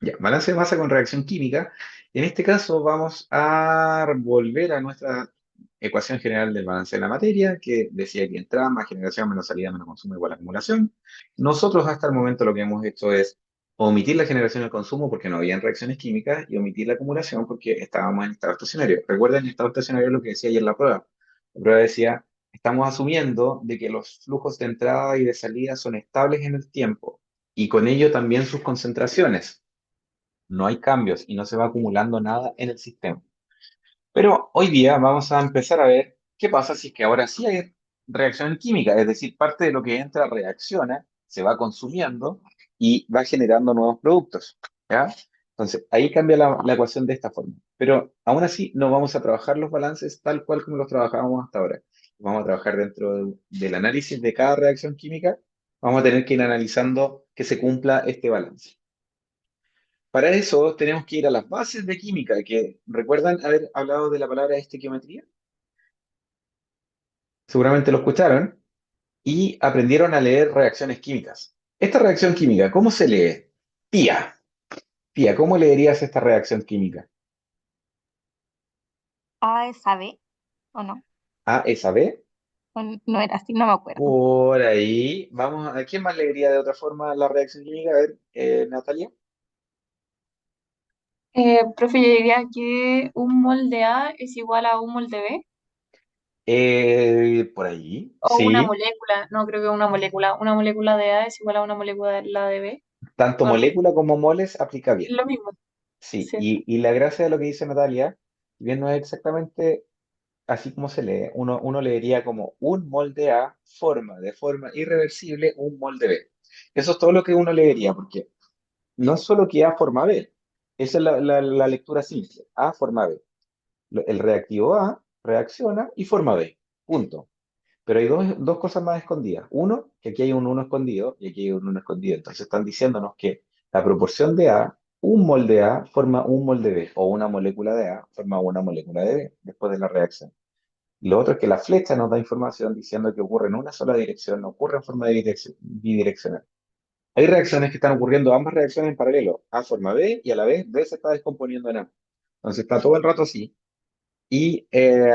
Ya, balance de masa con reacción química. En este caso vamos a volver a nuestra ecuación general del balance de la materia, que decía que entrada más generación menos salida menos consumo igual a acumulación. Nosotros hasta el momento lo que hemos hecho es omitir la generación y el consumo porque no habían reacciones químicas y omitir la acumulación porque estábamos en estado estacionario. Recuerden, en estado estacionario lo que decía ayer la prueba. La prueba decía, estamos asumiendo de que los flujos de entrada y de salida son estables en el tiempo y con ello también sus concentraciones, no hay cambios y no se va acumulando nada en el sistema. Pero hoy día vamos a empezar a ver qué pasa si es que ahora sí hay reacción química, es decir, parte de lo que entra reacciona, se va consumiendo y va generando nuevos productos. ¿Ya? Entonces, ahí cambia la ecuación de esta forma. Pero aún así, no vamos a trabajar los balances tal cual como los trabajábamos hasta ahora. Vamos a trabajar dentro del análisis de cada reacción química. Vamos a tener que ir analizando que se cumpla este balance. Para eso tenemos que ir a las bases de química, que recuerdan haber hablado de la palabra estequiometría. Seguramente lo escucharon y aprendieron a leer reacciones químicas. Esta reacción química, ¿cómo se lee? Pía. Pía, ¿cómo leerías esta reacción química? A es A, B, ¿o no? A es a B. No era así, no me acuerdo. Por ahí. Vamos a quién más leería de otra forma la reacción química. A ver, Natalia. Profe, yo diría que un mol de A es igual a un mol de B, Por ahí, o una sí. molécula, no creo que una molécula de A es igual a una molécula de B, Tanto o algo así. molécula como moles aplica bien. Lo mismo, Sí, ¿cierto? y la gracia de lo que dice Natalia, si bien no es exactamente así como se lee, uno leería como un molde A forma de forma irreversible un molde B. Eso es todo lo que uno leería, porque no es solo que A forma B, esa es la lectura simple. A forma B. El reactivo A reacciona y forma B. Punto. Pero hay dos cosas más escondidas. Uno, que aquí hay un uno escondido y aquí hay un uno escondido. Entonces están diciéndonos que la proporción de A, un molde A forma un molde B, o una molécula de A forma una molécula de B después de la reacción. Y lo otro es que la flecha nos da información diciendo que ocurre en una sola dirección, no ocurre en forma de bidireccional. Hay reacciones que están ocurriendo ambas reacciones en paralelo. A forma B y a la vez B se está descomponiendo en A. Entonces está todo el rato así. Y, eh,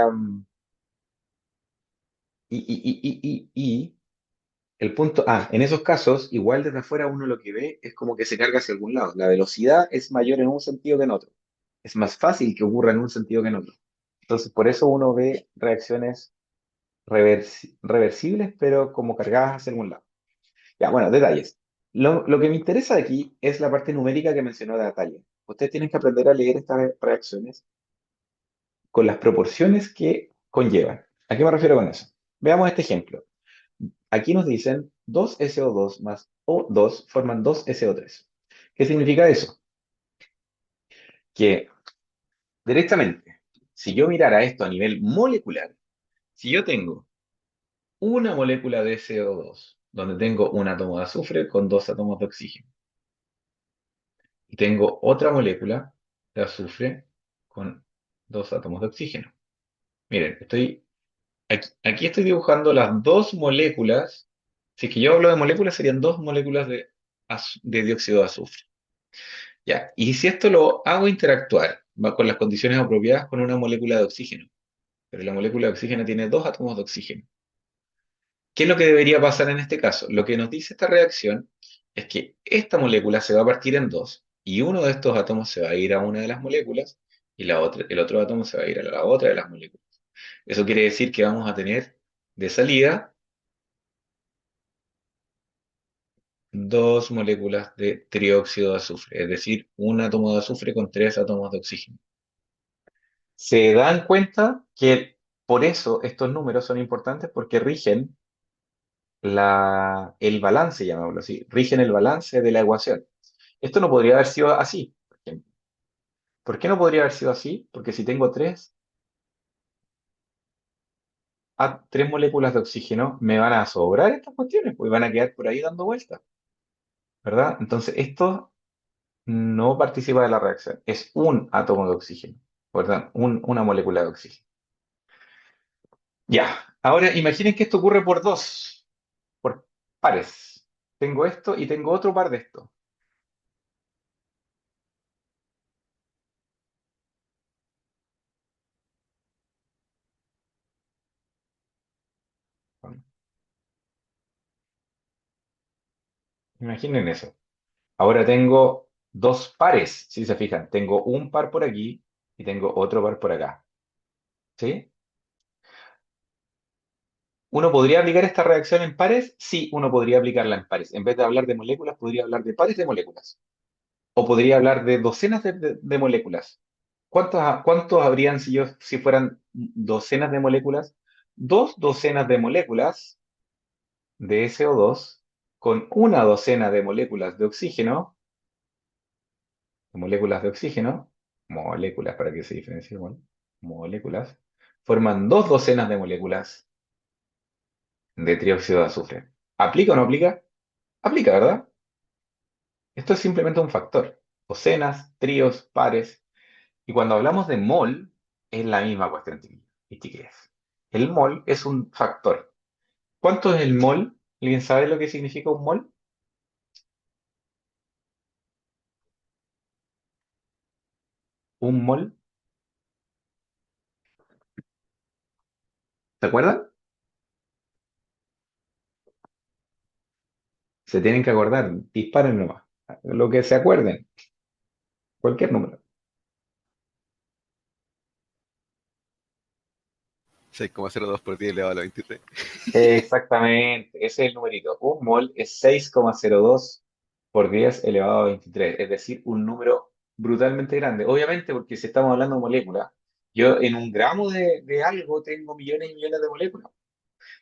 y el punto, en esos casos, igual desde afuera uno lo que ve es como que se carga hacia algún lado. La velocidad es mayor en un sentido que en otro. Es más fácil que ocurra en un sentido que en otro. Entonces, por eso uno ve reacciones reversibles, pero como cargadas hacia algún lado. Ya, bueno, detalles. Lo que me interesa de aquí es la parte numérica que mencionó Natalia. Ustedes tienen que aprender a leer estas reacciones con las proporciones que conllevan. ¿A qué me refiero con eso? Veamos este ejemplo. Aquí nos dicen 2SO2 más O2 forman 2SO3. ¿Qué significa eso? Que directamente, si yo mirara esto a nivel molecular, si yo tengo una molécula de CO2, donde tengo un átomo de azufre con dos átomos de oxígeno, y tengo otra molécula de azufre con dos átomos de oxígeno. Miren, aquí estoy dibujando las dos moléculas. Si es que yo hablo de moléculas, serían dos moléculas de dióxido de azufre. Ya, y si esto lo hago interactuar va con las condiciones apropiadas con una molécula de oxígeno, pero la molécula de oxígeno tiene dos átomos de oxígeno. ¿Qué es lo que debería pasar en este caso? Lo que nos dice esta reacción es que esta molécula se va a partir en dos y uno de estos átomos se va a ir a una de las moléculas y el otro átomo se va a ir a la otra de las moléculas. Eso quiere decir que vamos a tener de salida dos moléculas de trióxido de azufre, es decir, un átomo de azufre con tres átomos de oxígeno. Se dan cuenta que por eso estos números son importantes porque rigen el balance, llamémoslo así, rigen el balance de la ecuación. Esto no podría haber sido así, por ejemplo. ¿Por qué no podría haber sido así? Porque si tengo tres moléculas de oxígeno, me van a sobrar estas cuestiones, pues van a quedar por ahí dando vueltas, ¿verdad? Entonces, esto no participa de la reacción, es un átomo de oxígeno, ¿verdad? Una molécula de oxígeno. Ya, ahora imaginen que esto ocurre por pares. Tengo esto y tengo otro par de esto. Imaginen eso. Ahora tengo dos pares, si se fijan. Tengo un par por aquí y tengo otro par por acá. ¿Sí? ¿Uno podría aplicar esta reacción en pares? Sí, uno podría aplicarla en pares. En vez de hablar de moléculas, podría hablar de pares de moléculas. O podría hablar de docenas de moléculas. ¿Cuántos habrían si fueran docenas de moléculas? Dos docenas de moléculas de SO2 con una docena de moléculas de oxígeno, moléculas para que se diferencie, bueno, moléculas, forman dos docenas de moléculas de trióxido de azufre. ¿Aplica o no aplica? Aplica, ¿verdad? Esto es simplemente un factor. Docenas, tríos, pares. Y cuando hablamos de mol, es la misma cuestión, chiquillas. El mol es un factor. ¿Cuánto es el mol? ¿Alguien sabe lo que significa un mol? Un mol, ¿se acuerdan? Se tienen que acordar, disparen nomás. Lo que se acuerden, cualquier número. 6,02 por 10 elevado a la 23. Exactamente, ese es el numerito. Un mol es 6,02 por 10 elevado a 23, es decir, un número brutalmente grande. Obviamente, porque si estamos hablando de moléculas, yo en un gramo de algo tengo millones y millones de moléculas.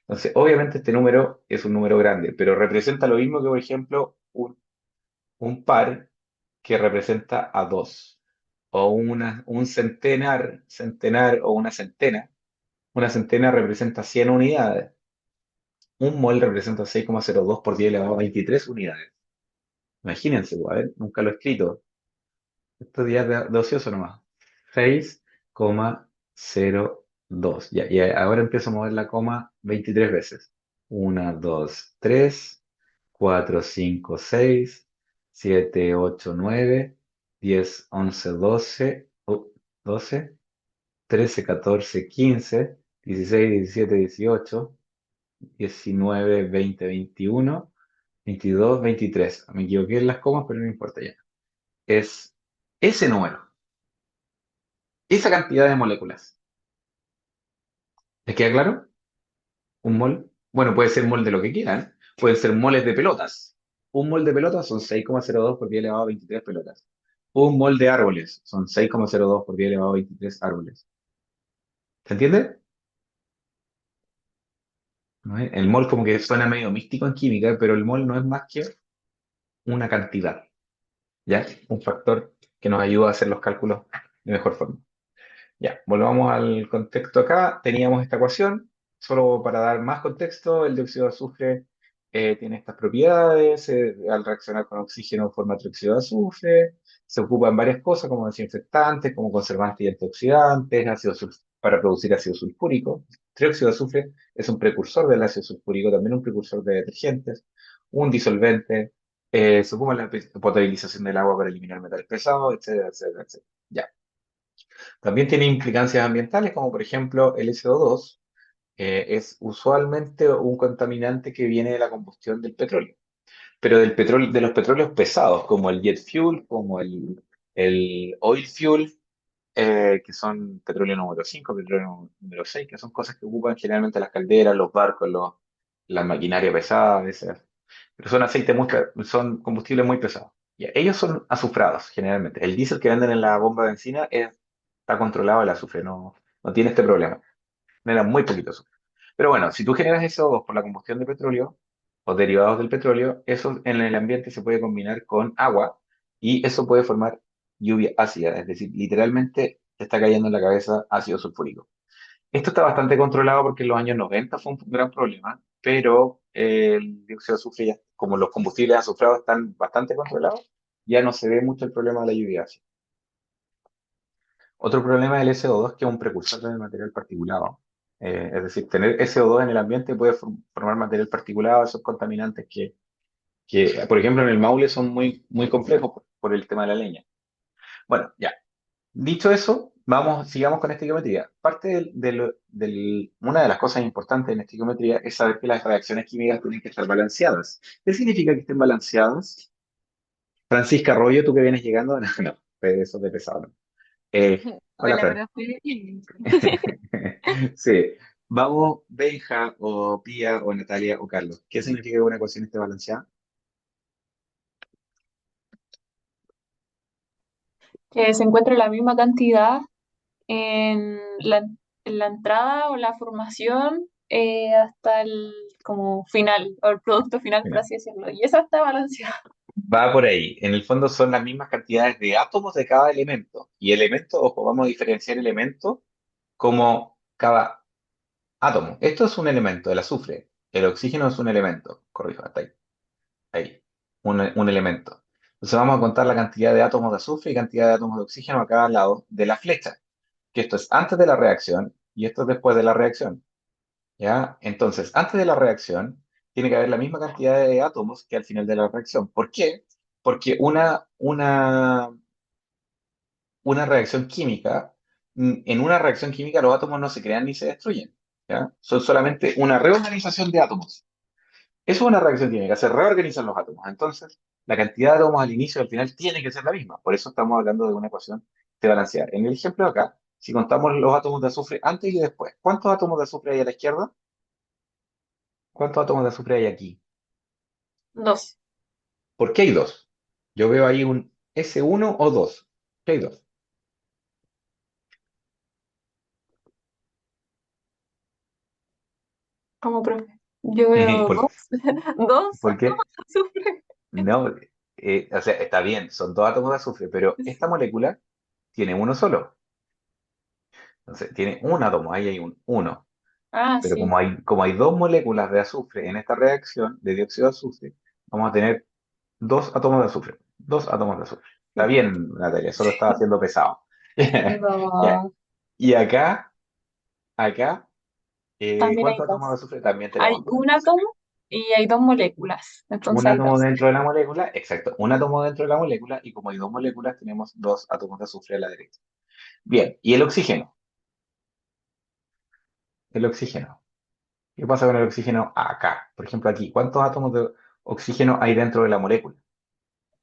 Entonces, obviamente este número es un número grande, pero representa lo mismo que, por ejemplo, un par que representa a dos, o un centenar o una centena. Una centena representa 100 unidades. Un mol representa 6,02 por 10 elevado a 23 unidades. Imagínense, a ver, nunca lo he escrito. Estos días de ocioso nomás. 6,02. Ya, y ahora empiezo a mover la coma 23 veces. 1, 2, 3, 4, 5, 6, 7, 8, 9, 10, 11, 12, 12, 13, 14, 15, 16, 17, 18. 19, 20, 21, 22, 23. Me equivoqué en las comas, pero no importa ya. Es ese número, esa cantidad de moléculas. ¿Les queda claro? Un mol. Bueno, puede ser mol de lo que quieran. Pueden ser moles de pelotas. Un mol de pelotas son 6,02 por 10 elevado a 23 pelotas. Un mol de árboles son 6,02 por 10 elevado a 23 árboles. ¿Se entiende? ¿No es? El mol como que suena medio místico en química, pero el mol no es más que una cantidad. ¿Ya? Un factor que nos ayuda a hacer los cálculos de mejor forma. Ya, volvamos al contexto acá. Teníamos esta ecuación, solo para dar más contexto, el dióxido de azufre tiene estas propiedades, al reaccionar con oxígeno forma trióxido de azufre, se ocupa en varias cosas como desinfectantes, como conservantes y antioxidantes, para producir ácido sulfúrico. Trióxido de azufre es un precursor del ácido sulfúrico, también un precursor de detergentes, un disolvente, se ocupa en la potabilización del agua para eliminar metales pesados, etcétera, etcétera, etcétera. Ya. También tiene implicancias ambientales, como por ejemplo el SO2, es usualmente un contaminante que viene de la combustión del petróleo, pero del petróleo, de los petróleos pesados, como el jet fuel, como el oil fuel, que son petróleo número 5, petróleo número 6, que son cosas que ocupan generalmente las calderas, los barcos, la maquinaria pesada, a veces. Pero son son combustibles muy pesados. Y ellos son azufrados, generalmente. El diésel que venden en la bomba de benzina está controlado el azufre, no tiene este problema. Genera muy poquito azufre. Pero bueno, si tú generas SO2 por la combustión de petróleo o derivados del petróleo, eso en el ambiente se puede combinar con agua y eso puede formar lluvia ácida, es decir, literalmente te está cayendo en la cabeza ácido sulfúrico. Esto está bastante controlado porque en los años 90 fue un gran problema, pero el dióxido de azufre, como los combustibles azufrados están bastante controlados, ya no se ve mucho el problema de la lluvia ácida. Otro problema del SO2 que es un precursor del material particulado. Es decir, tener SO2 en el ambiente puede formar material particulado, esos contaminantes que, por ejemplo, en el Maule son muy, muy complejos por el tema de la leña. Bueno, ya. Dicho eso, Vamos, sigamos con estequiometría. Parte una de las cosas importantes en estequiometría es saber que las reacciones químicas tienen que estar balanceadas. ¿Qué significa que estén balanceadas? Francisca Arroyo, tú que vienes llegando, no, no, eso es de pesado, ¿no? Hola, Hola, Fran. profe. Sí, vamos, Benja, o Pía, o Natalia, o Carlos. ¿Qué significa que una ecuación esté balanceada? Que se encuentre la misma cantidad en en la entrada o la formación hasta el como final, o el producto final, por Mira, así decirlo. Y esa está balanceada. va por ahí. En el fondo son las mismas cantidades de átomos de cada elemento. Y elemento, ojo, vamos a diferenciar elemento como cada átomo. Esto es un elemento, el azufre. El oxígeno es un elemento. Corrijo, hasta ahí. Ahí. Un elemento. Entonces vamos a contar la cantidad de átomos de azufre y cantidad de átomos de oxígeno a cada lado de la flecha. Que esto es antes de la reacción y esto es después de la reacción. ¿Ya? Entonces, antes de la reacción, tiene que haber la misma cantidad de átomos que al final de la reacción. ¿Por qué? Porque una reacción química, en una reacción química los átomos no se crean ni se destruyen. ¿Ya? Son solamente una reorganización de átomos. Eso es una reacción química, se reorganizan los átomos. Entonces, la cantidad de átomos al inicio y al final tiene que ser la misma. Por eso estamos hablando de una ecuación de balancear. En el ejemplo de acá, si contamos los átomos de azufre antes y después, ¿cuántos átomos de azufre hay a la izquierda? ¿Cuántos átomos de azufre hay aquí? Dos. ¿Por qué hay dos? Yo veo ahí un S1 o 2. ¿Por qué hay dos? Como profe. Yo veo ¿Por, dos. Dos por qué? azufre. No, o sea, está bien, son dos átomos de azufre, pero esta molécula tiene uno solo. Entonces, tiene un átomo, ahí hay un uno. Ah, Pero sí. como hay dos moléculas de azufre en esta reacción de dióxido de azufre, vamos a tener dos átomos de azufre. Dos átomos de azufre. Está Sí. bien, Natalia, solo estaba haciendo pesado. Ya. No. Y acá, También hay ¿cuántos átomos de dos. azufre? También Hay tenemos dos. un Entonces, átomo y hay dos moléculas. un Entonces hay átomo dos. dentro de la molécula, exacto, un átomo dentro de la molécula, y como hay dos moléculas, tenemos dos átomos de azufre a la derecha. Bien, ¿y el oxígeno? El oxígeno. ¿Qué pasa con el oxígeno acá? Por ejemplo, aquí, ¿cuántos átomos de oxígeno hay dentro de la molécula?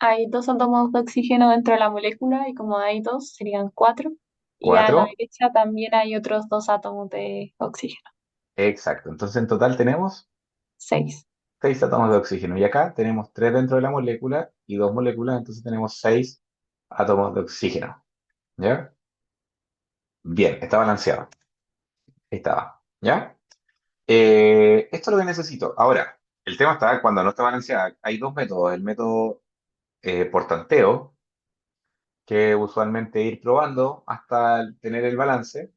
Hay dos átomos de oxígeno dentro de la molécula y como hay dos, serían cuatro. Y a la Cuatro. derecha también hay otros dos átomos de oxígeno. Exacto. Entonces, en total tenemos Seis. seis átomos de oxígeno. Y acá tenemos tres dentro de la molécula y dos moléculas, entonces tenemos seis átomos de oxígeno. ¿Ya? Bien, está balanceado. Ahí estaba. ¿Ya? Esto es lo que necesito. Ahora, el tema está cuando no está balanceada. Hay dos métodos. El método por tanteo, que usualmente ir probando hasta tener el balance,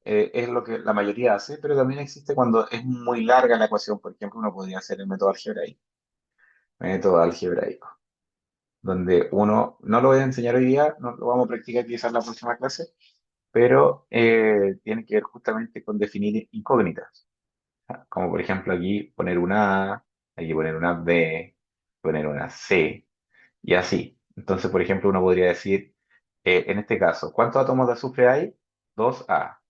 es lo que la mayoría hace, pero también existe cuando es muy larga la ecuación. Por ejemplo, uno podría hacer el método algebraico. Método algebraico, donde uno, no lo voy a enseñar hoy día, no lo vamos a practicar quizás la próxima clase, pero tiene que ver justamente con definir incógnitas. Como por ejemplo aquí poner una A, aquí poner una B, poner una C, y así. Entonces, por ejemplo, uno podría decir, en este caso, ¿cuántos átomos de azufre hay? Dos a.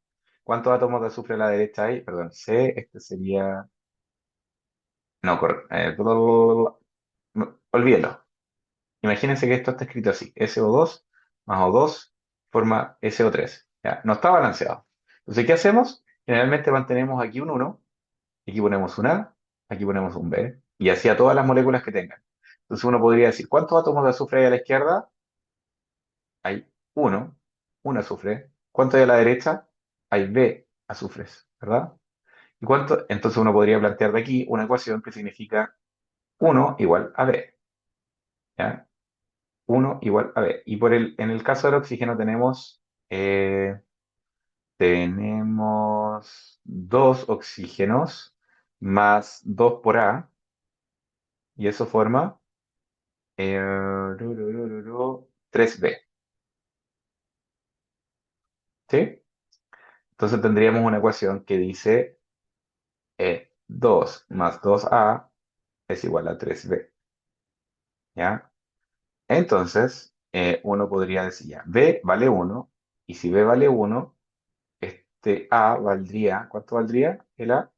¿Cuántos átomos de azufre a la derecha hay? Perdón, C, este sería... No, olvídelo. Imagínense que esto está escrito así, SO2 más O2 forma SO3. ¿Ya? No está balanceado. Entonces, ¿qué hacemos? Generalmente mantenemos aquí un uno, aquí ponemos un A, aquí ponemos un B, y así a todas las moléculas que tengan. Entonces uno podría decir, ¿cuántos átomos de azufre hay a la izquierda? Hay uno, un azufre. ¿Cuánto hay a la derecha? Hay B azufres, ¿verdad? ¿Y cuánto? Entonces uno podría plantear de aquí una ecuación que significa uno igual a B, ¿ya? Uno igual a B. Y en el caso del oxígeno eh, tenemos dos oxígenos más 2 por A, y eso forma 3B, ¿sí? Entonces tendríamos una ecuación que dice 2 más 2A es igual a 3B, ¿ya? Entonces, uno podría decir ya, B vale uno, Y si B vale 1, este A valdría, ¿cuánto valdría el A?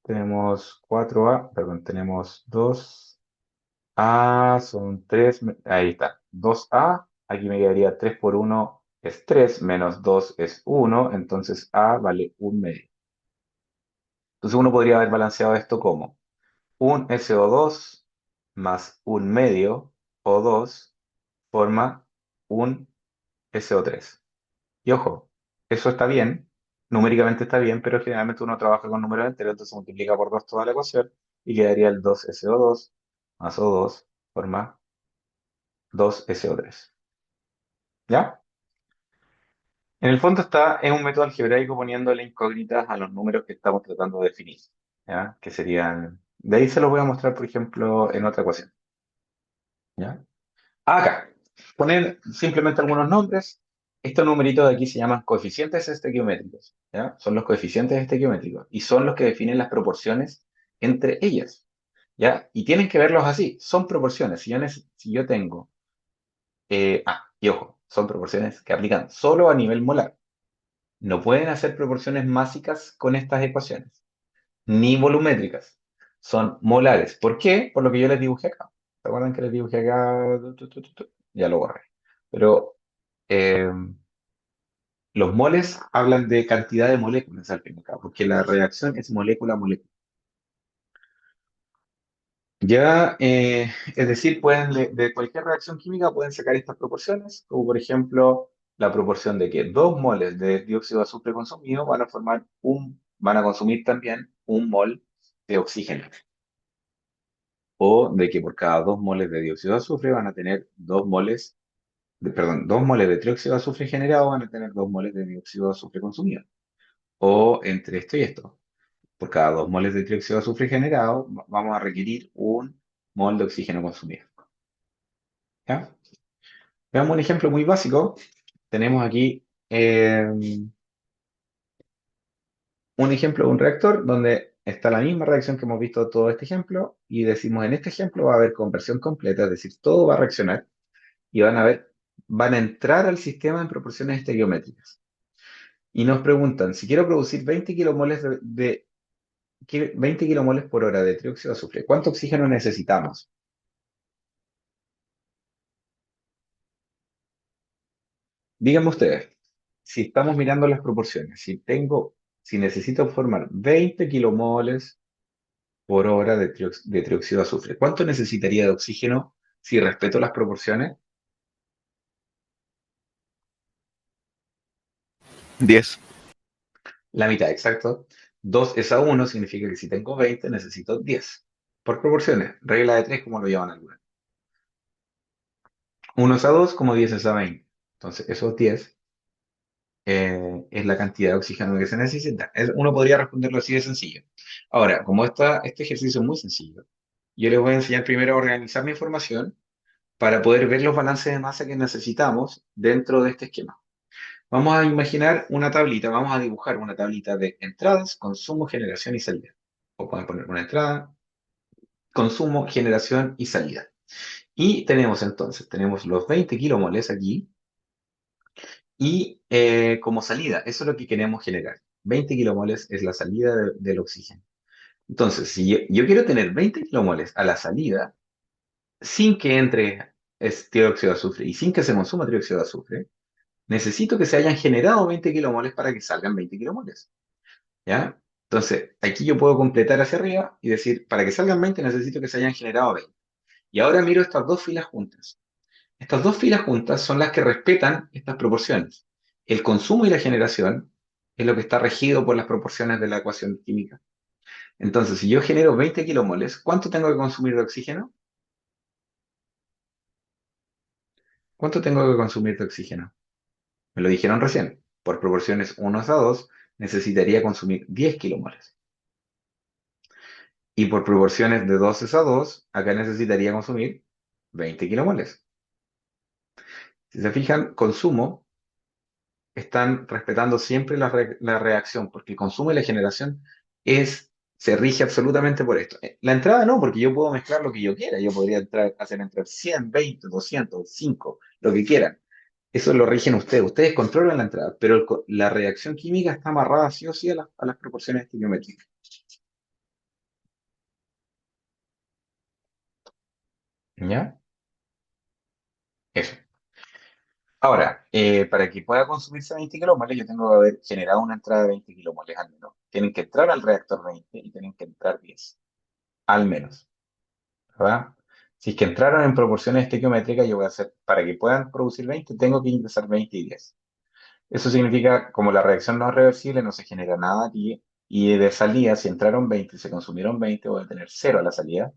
Tenemos 4A, perdón, tenemos 2A, son 3, ahí está, 2A, aquí me quedaría 3 por 1 es 3, menos 2 es 1, entonces A vale un medio. Entonces uno podría haber balanceado esto como un SO2 más un medio O2 forma un SO3. Y ojo, eso está bien, numéricamente está bien, pero generalmente uno trabaja con números enteros, entonces multiplica por 2 toda la ecuación y quedaría el 2SO2 más O2 forma 2SO3. ¿Ya? En el fondo está en un método algebraico poniéndole incógnitas a los números que estamos tratando de definir. ¿Ya? Que serían... De ahí se los voy a mostrar, por ejemplo, en otra ecuación. ¿Ya? Acá, poner simplemente algunos nombres. Estos numeritos de aquí se llaman coeficientes estequiométricos, ¿ya? Son los coeficientes estequiométricos y son los que definen las proporciones entre ellas, ¿ya? Y tienen que verlos así, son proporciones. Si yo tengo, y ojo, son proporciones que aplican solo a nivel molar. No pueden hacer proporciones másicas con estas ecuaciones, ni volumétricas. Son molares. ¿Por qué? Por lo que yo les dibujé acá. ¿Se acuerdan que les dibujé acá? Ya lo borré. Pero eh, los moles hablan de cantidad de moléculas al fin y al cabo, porque la reacción es molécula a molécula. Ya, es decir, pueden de cualquier reacción química pueden sacar estas proporciones, como por ejemplo la proporción de que 2 moles de dióxido de azufre consumido van a consumir también 1 mol de oxígeno. O de que por cada 2 moles de dióxido de azufre van a tener 2 moles, perdón, 2 moles de trióxido de azufre generado van a tener 2 moles de dióxido de azufre consumido. O entre esto y esto, por cada 2 moles de trióxido de azufre generado vamos a requerir 1 mol de oxígeno consumido. ¿Ya? Veamos un ejemplo muy básico. Tenemos aquí un ejemplo de un reactor donde está la misma reacción que hemos visto todo este ejemplo y decimos en este ejemplo va a haber conversión completa, es decir, todo va a reaccionar y van a entrar al sistema en proporciones estequiométricas. Y nos preguntan, si quiero producir 20 kilomoles 20 kilomoles por hora de trióxido de azufre, ¿cuánto oxígeno necesitamos? Díganme ustedes, si estamos mirando las proporciones, si necesito formar 20 kilomoles por hora de trióxido de azufre, ¿cuánto necesitaría de oxígeno si respeto las proporciones? 10. La mitad, exacto. 2 es a 1 significa que si tengo 20 necesito 10. Por proporciones, regla de 3 como lo llaman algunos. 1 es a 2 como 10 es a 20. Entonces, esos 10 es la cantidad de oxígeno que se necesita. Uno podría responderlo así de sencillo. Ahora, como este ejercicio es muy sencillo, yo les voy a enseñar primero a organizar mi información para poder ver los balances de masa que necesitamos dentro de este esquema. Vamos a imaginar una tablita, vamos a dibujar una tablita de entradas, consumo, generación y salida. O pueden poner una entrada, consumo, generación y salida. Y tenemos los 20 kilomoles aquí y como salida, eso es lo que queremos generar. 20 kilomoles es la salida del oxígeno. Entonces, si yo quiero tener 20 kilomoles a la salida, sin que entre dióxido de azufre y sin que se consuma dióxido de azufre, necesito que se hayan generado 20 kilomoles para que salgan 20 kilomoles. ¿Ya? Entonces, aquí yo puedo completar hacia arriba y decir, para que salgan 20 necesito que se hayan generado 20. Y ahora miro estas dos filas juntas. Estas dos filas juntas son las que respetan estas proporciones. El consumo y la generación es lo que está regido por las proporciones de la ecuación química. Entonces, si yo genero 20 kilomoles, ¿cuánto tengo que consumir de oxígeno? ¿Cuánto tengo que consumir de oxígeno? Me lo dijeron recién. Por proporciones 1 a 2, necesitaría consumir 10 kilomoles. Y por proporciones de 2 a 2, acá necesitaría consumir 20 kilomoles. Si se fijan, consumo están respetando siempre la reacción, porque el consumo y la generación se rige absolutamente por esto. La entrada no, porque yo puedo mezclar lo que yo quiera. Yo podría hacer entrar 100, 20, 200, 5, lo que quieran. Eso lo rigen ustedes. Ustedes controlan la entrada, pero la reacción química está amarrada sí o sí a las proporciones estequiométricas. ¿Ya? Eso. Ahora, para que pueda consumirse 20 kilomoles, yo tengo que haber generado una entrada de 20 kilomoles al menos. Tienen que entrar al reactor 20 y tienen que entrar 10, al menos, ¿verdad? Si es que entraron en proporciones estequiométricas, yo voy a hacer, para que puedan producir 20, tengo que ingresar 20 y 10. Eso significa, como la reacción no es reversible, no se genera nada aquí, y de salida, si entraron 20 y se consumieron 20, voy a tener cero a la salida,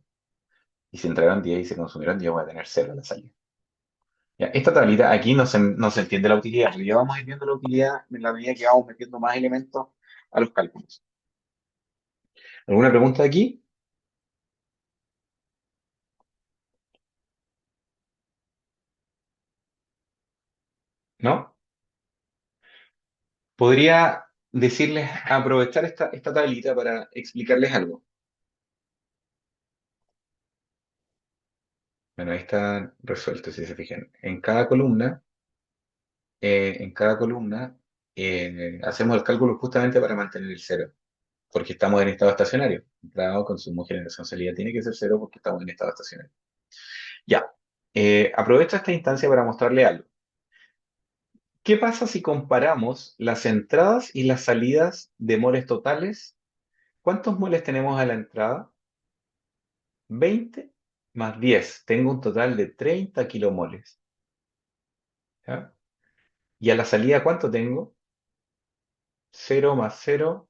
y si entraron 10 y se consumieron 10, voy a tener cero a la salida. Ya, esta tablita aquí no se entiende la utilidad, porque ya vamos a ir viendo la utilidad en la medida que vamos metiendo más elementos a los cálculos. ¿Alguna pregunta aquí? ¿No? Podría decirles, aprovechar esta tablita para explicarles algo. Bueno, ahí está resuelto, si se fijan. En cada columna, hacemos el cálculo justamente para mantener el cero, porque estamos en estado estacionario. Entrada, consumo, generación, salida tiene que ser cero porque estamos en estado estacionario. Ya. Aprovecho esta instancia para mostrarle algo. ¿Qué pasa si comparamos las entradas y las salidas de moles totales? ¿Cuántos moles tenemos a la entrada? 20 más 10. Tengo un total de 30 kilomoles. ¿Ya? ¿Y a la salida cuánto tengo? Cero más cero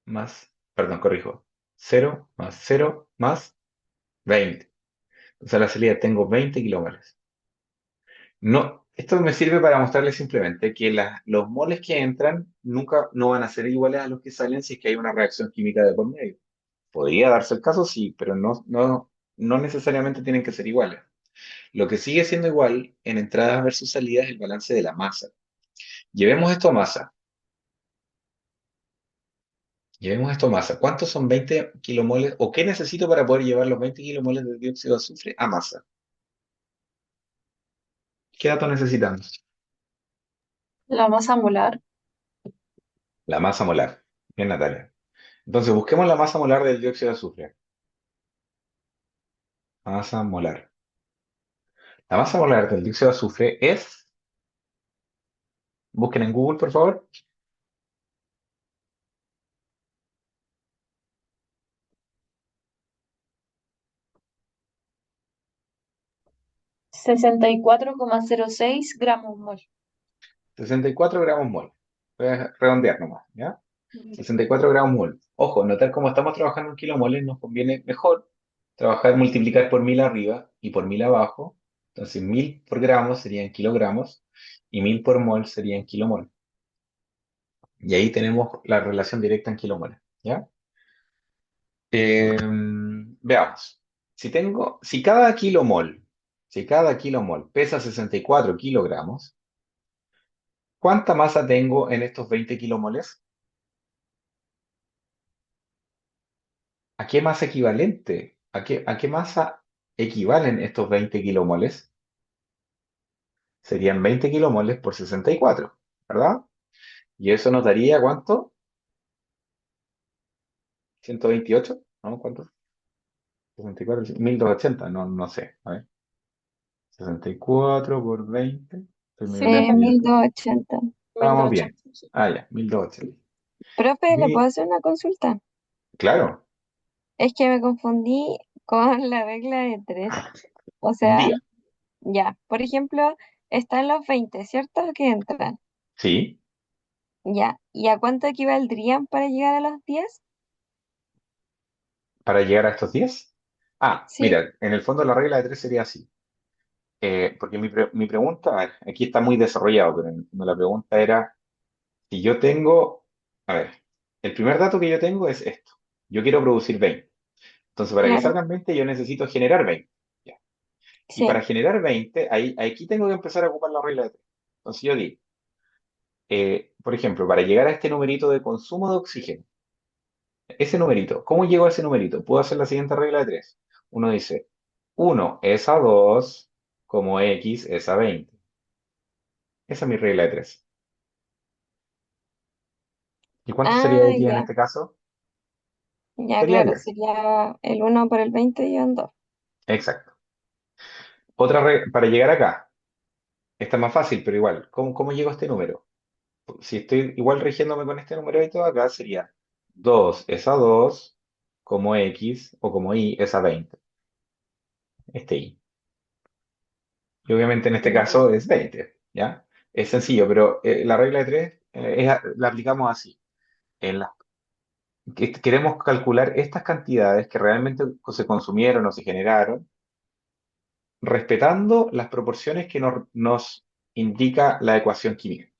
más, perdón, corrijo. Cero más cero más 20. Entonces a la salida tengo 20 kilómetros. No, esto me sirve para mostrarles simplemente que los moles que entran nunca no van a ser iguales a los que salen si es que hay una reacción química de por medio. Podría darse el caso, sí, pero no necesariamente tienen que ser iguales. Lo que sigue siendo igual en entradas versus salidas es el balance de la masa. Llevemos esto a masa. Llevemos esto a masa. ¿Cuántos son 20 kilomoles o qué necesito para poder llevar los 20 kilomoles de dióxido de azufre a masa? ¿Qué dato necesitamos? La masa molar. La masa molar. Bien, Natalia. Entonces, busquemos la masa molar del dióxido de azufre. Masa molar. La masa molar del dióxido de azufre es, busquen en Google, por favor, 64,06 gramos mol. 64 gramos mol. Voy a redondear nomás, ¿ya? 64 gramos mol. Ojo, notar cómo estamos trabajando en kilomoles, nos conviene mejor trabajar, multiplicar por 1000 arriba y por 1000 abajo. Entonces, 1000 por gramo serían kilogramos y 1000 por mol serían kilomol. Y ahí tenemos la relación directa en kilomoles, ¿ya? Veamos. Si cada kilomol pesa 64 kilogramos, ¿cuánta masa tengo en estos 20 kilomoles? ¿A qué masa equivalente? ¿A qué masa equivalen estos 20 kilomoles? Serían 20 kilomoles por 64, ¿verdad? Y eso nos daría ¿cuánto? 128, ¿no? ¿Cuánto? 64, 1280, no sé. A ver. 64 por 20. Estoy medio lento yo. 1280. Estábamos bien. 1280, sí. Ya, 1280. Profe, ¿le Y, puedo hacer una consulta? claro, Es que me confundí con la regla de tres. O sea, día. ya, por ejemplo, están los 20, ¿cierto? Que entran. Sí, Ya. ¿Y a cuánto equivaldrían para llegar a los 10? para llegar a estos 10. Sí, Mira, en el fondo la regla de 3 sería así. Porque mi pregunta, a ver, aquí está muy desarrollado, pero en el fondo la pregunta era, si yo tengo, a ver, el primer dato que yo tengo es esto. Yo quiero producir 20. Entonces, para que claro. salgan 20, yo necesito generar 20. Ya. Y para Sí, generar 20, aquí tengo que empezar a ocupar la regla de 3. Entonces yo digo, por ejemplo, para llegar a este numerito de consumo de oxígeno, ese numerito, ¿cómo llego a ese numerito? Puedo hacer la siguiente regla de 3. Uno dice, 1 es a 2 como X es a 20. Esa es mi regla de 3. ¿Y cuánto sería Ah, X en ya. este caso? Ya, Sería claro, 10. sería el 1 por el 20 y un 2. Exacto. Para llegar acá, esta es más fácil, pero igual, ¿cómo llego a este número? Si estoy igual rigiéndome con este número y todo acá, sería 2 es a 2, como X o como Y es a 20. Este Y. Y obviamente en este Ya. caso es 20, ¿ya? Es sencillo, pero la regla de 3 la aplicamos así. En las queremos calcular estas cantidades que realmente se consumieron o se generaron, respetando las proporciones que nos indica la ecuación química.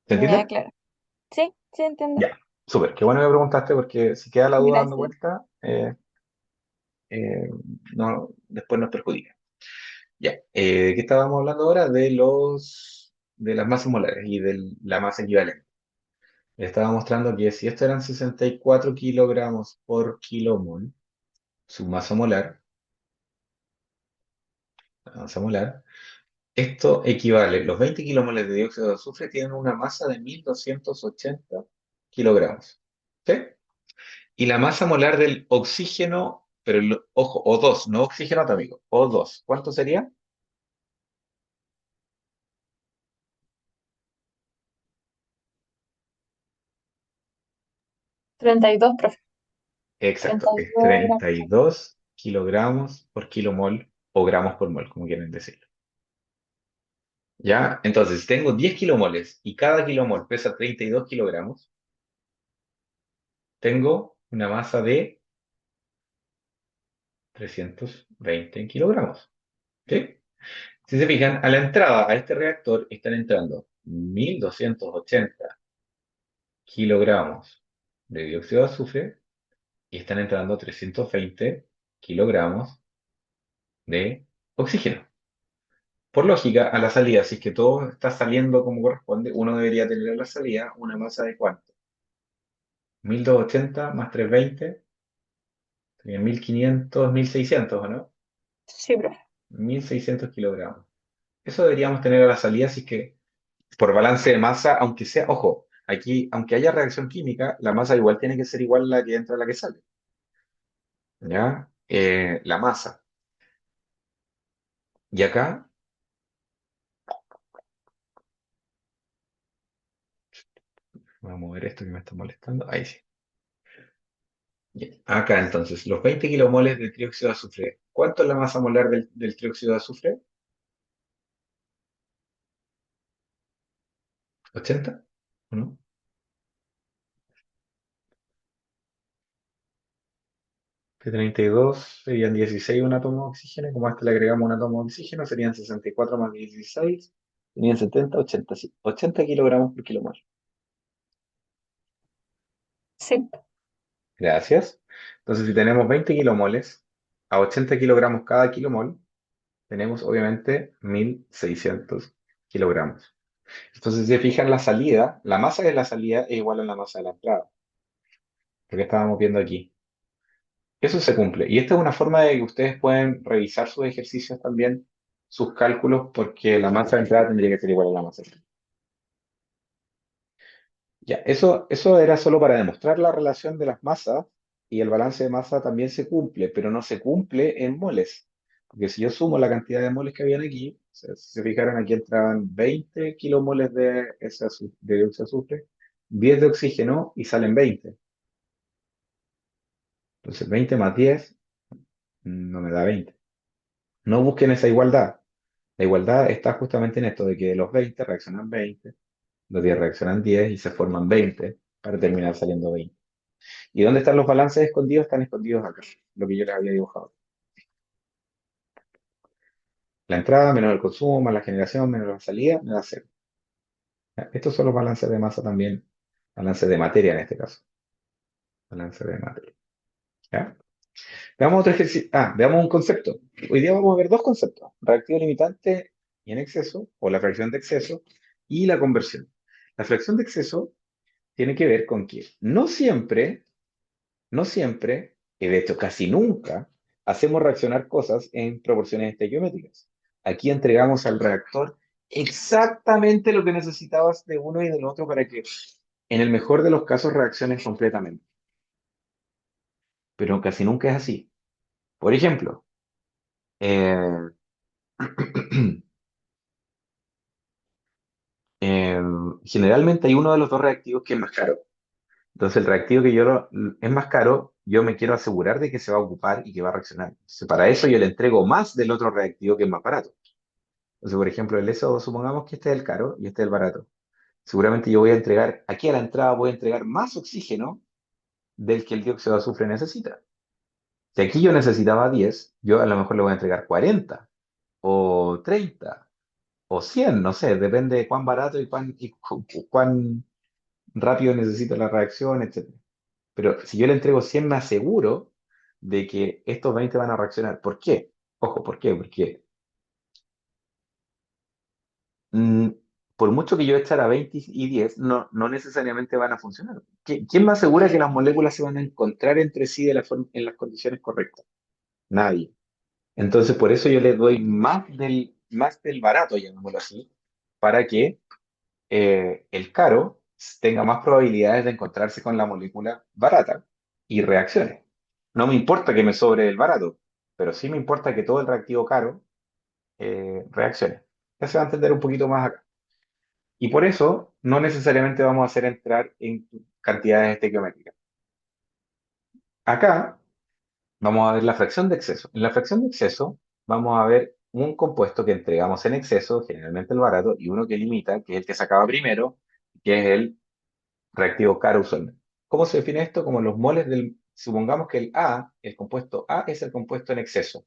¿Se Ya, entiende? claro. Sí, sí entiendo. Ya, súper. Qué bueno que me preguntaste porque si queda la duda dando Gracias. vuelta, eh, no, después nos perjudica. Ya, ¿de qué estábamos hablando ahora? De las masas molares y de la masa equivalente. Le estaba mostrando que si esto eran 64 kilogramos por kilomol, su masa molar, la masa molar, esto equivale, los 20 kilomoles de dióxido de azufre tienen una masa de 1280 kilogramos. ¿Sí? Y la masa molar del oxígeno, pero ojo, O2, no oxígeno atómico, O2, ¿cuánto sería? 32, profe. Exacto, es 32 gramos. 32 kilogramos por kilomol o gramos por mol, como quieren decirlo. ¿Ya? Entonces, si tengo 10 kilomoles y cada kilomol pesa 32 kilogramos, tengo una masa de 320 kilogramos. ¿Sí? Si se fijan, a la entrada a este reactor están entrando 1280 kilogramos de dióxido de azufre y están entrando 320 kilogramos de oxígeno. Por lógica, a la salida, si es que todo está saliendo como corresponde, uno debería tener a la salida una masa de ¿cuánto? 1280 más 320 serían 1500, 1600, ¿o no? Sí, profe. 1600 kilogramos. Eso deberíamos tener a la salida si es que por balance de masa, aunque sea, ojo, aquí, aunque haya reacción química, la masa igual tiene que ser igual a la que entra a la que sale. ¿Ya? La masa. Y acá, voy a mover esto que me está molestando. Ahí sí. Bien. Acá entonces, los 20 kilomoles de trióxido de azufre. ¿Cuánto es la masa molar del trióxido de azufre? ¿80? ¿O no? De 32 serían 16 un átomo de oxígeno. Como a este le agregamos un átomo de oxígeno, serían 64 más 16. Serían 70, 80, sí, 80 kilogramos por kilomol. Sí. Gracias. Entonces, si tenemos 20 kilomoles a 80 kilogramos cada kilomol, tenemos obviamente 1600 kilogramos. Entonces, si se fijan la salida, la masa de la salida es igual a la masa de la entrada, lo que estábamos viendo aquí. Eso se cumple. Y esta es una forma de que ustedes pueden revisar sus ejercicios también, sus cálculos, porque la masa de entrada tendría que ser igual a la masa de salida. Ya, eso era solo para demostrar la relación de las masas y el balance de masa también se cumple, pero no se cumple en moles. Porque si yo sumo la cantidad de moles que habían aquí, si se fijaron, aquí entraban 20 kilomoles de dióxido de azufre, 10 de oxígeno y salen 20. Entonces 20 más 10 no me da 20. No busquen esa igualdad. La igualdad está justamente en esto, de que los 20 reaccionan 20, los 10 reaccionan 10 y se forman 20 para terminar saliendo 20. ¿Y dónde están los balances escondidos? Están escondidos acá, lo que yo les había dibujado. La entrada menos el consumo, más la generación, menos la salida, me da cero. ¿Ya? Estos son los balances de masa también, balances de materia en este caso. Balance de materia. ¿Ya? Veamos otro ejercicio. Veamos un concepto. Hoy día vamos a ver dos conceptos: reactivo limitante y en exceso, o la fracción de exceso, y la conversión. La fracción de exceso tiene que ver con que no siempre, y de hecho casi nunca, hacemos reaccionar cosas en proporciones estequiométricas. Aquí entregamos al reactor exactamente lo que necesitabas de uno y del otro para que, en el mejor de los casos, reaccionen completamente. Pero casi nunca es así. Por ejemplo, eh, eh, generalmente hay uno de los dos reactivos que es más caro. Entonces, el reactivo es más caro, yo me quiero asegurar de que se va a ocupar y que va a reaccionar. Entonces, para eso yo le entrego más del otro reactivo que es más barato. Entonces, por ejemplo, el SO2, supongamos que este es el caro y este es el barato. Seguramente yo voy a entregar, aquí a la entrada voy a entregar más oxígeno del que el dióxido de azufre necesita. Si aquí yo necesitaba 10, yo a lo mejor le voy a entregar 40 o 30 o 100, no sé, depende de cuán barato cuán rápido necesito la reacción, etcétera. Pero si yo le entrego 100, me aseguro de que estos 20 van a reaccionar. ¿Por qué? Ojo, ¿por qué? Porque mm, por mucho que yo echara 20 y 10, no necesariamente van a funcionar. ¿Quién me asegura que las moléculas se van a encontrar entre sí en las condiciones correctas? Nadie. Entonces, por eso yo le doy más del barato, llamémoslo así, para que el caro tenga más probabilidades de encontrarse con la molécula barata y reaccione. No me importa que me sobre el barato, pero sí me importa que todo el reactivo caro reaccione. Ya se va a entender un poquito más acá. Y por eso no necesariamente vamos a hacer entrar en cantidades estequiométricas. Acá vamos a ver la fracción de exceso. En la fracción de exceso vamos a ver un compuesto que entregamos en exceso, generalmente el barato, y uno que limita, que es el que se acaba primero, que es el reactivo caro usualmente. ¿Cómo se define esto? Como los moles supongamos que el compuesto A es el compuesto en exceso.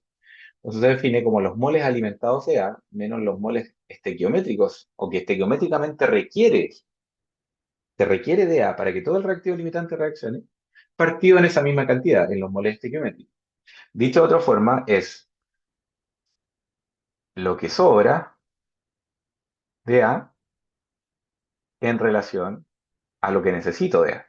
Entonces se define como los moles alimentados de A menos los moles estequiométricos o que estequiométricamente se requiere de A para que todo el reactivo limitante reaccione, partido en esa misma cantidad, en los moles estequiométricos. Dicho de otra forma, es lo que sobra de A en relación a lo que necesito de A.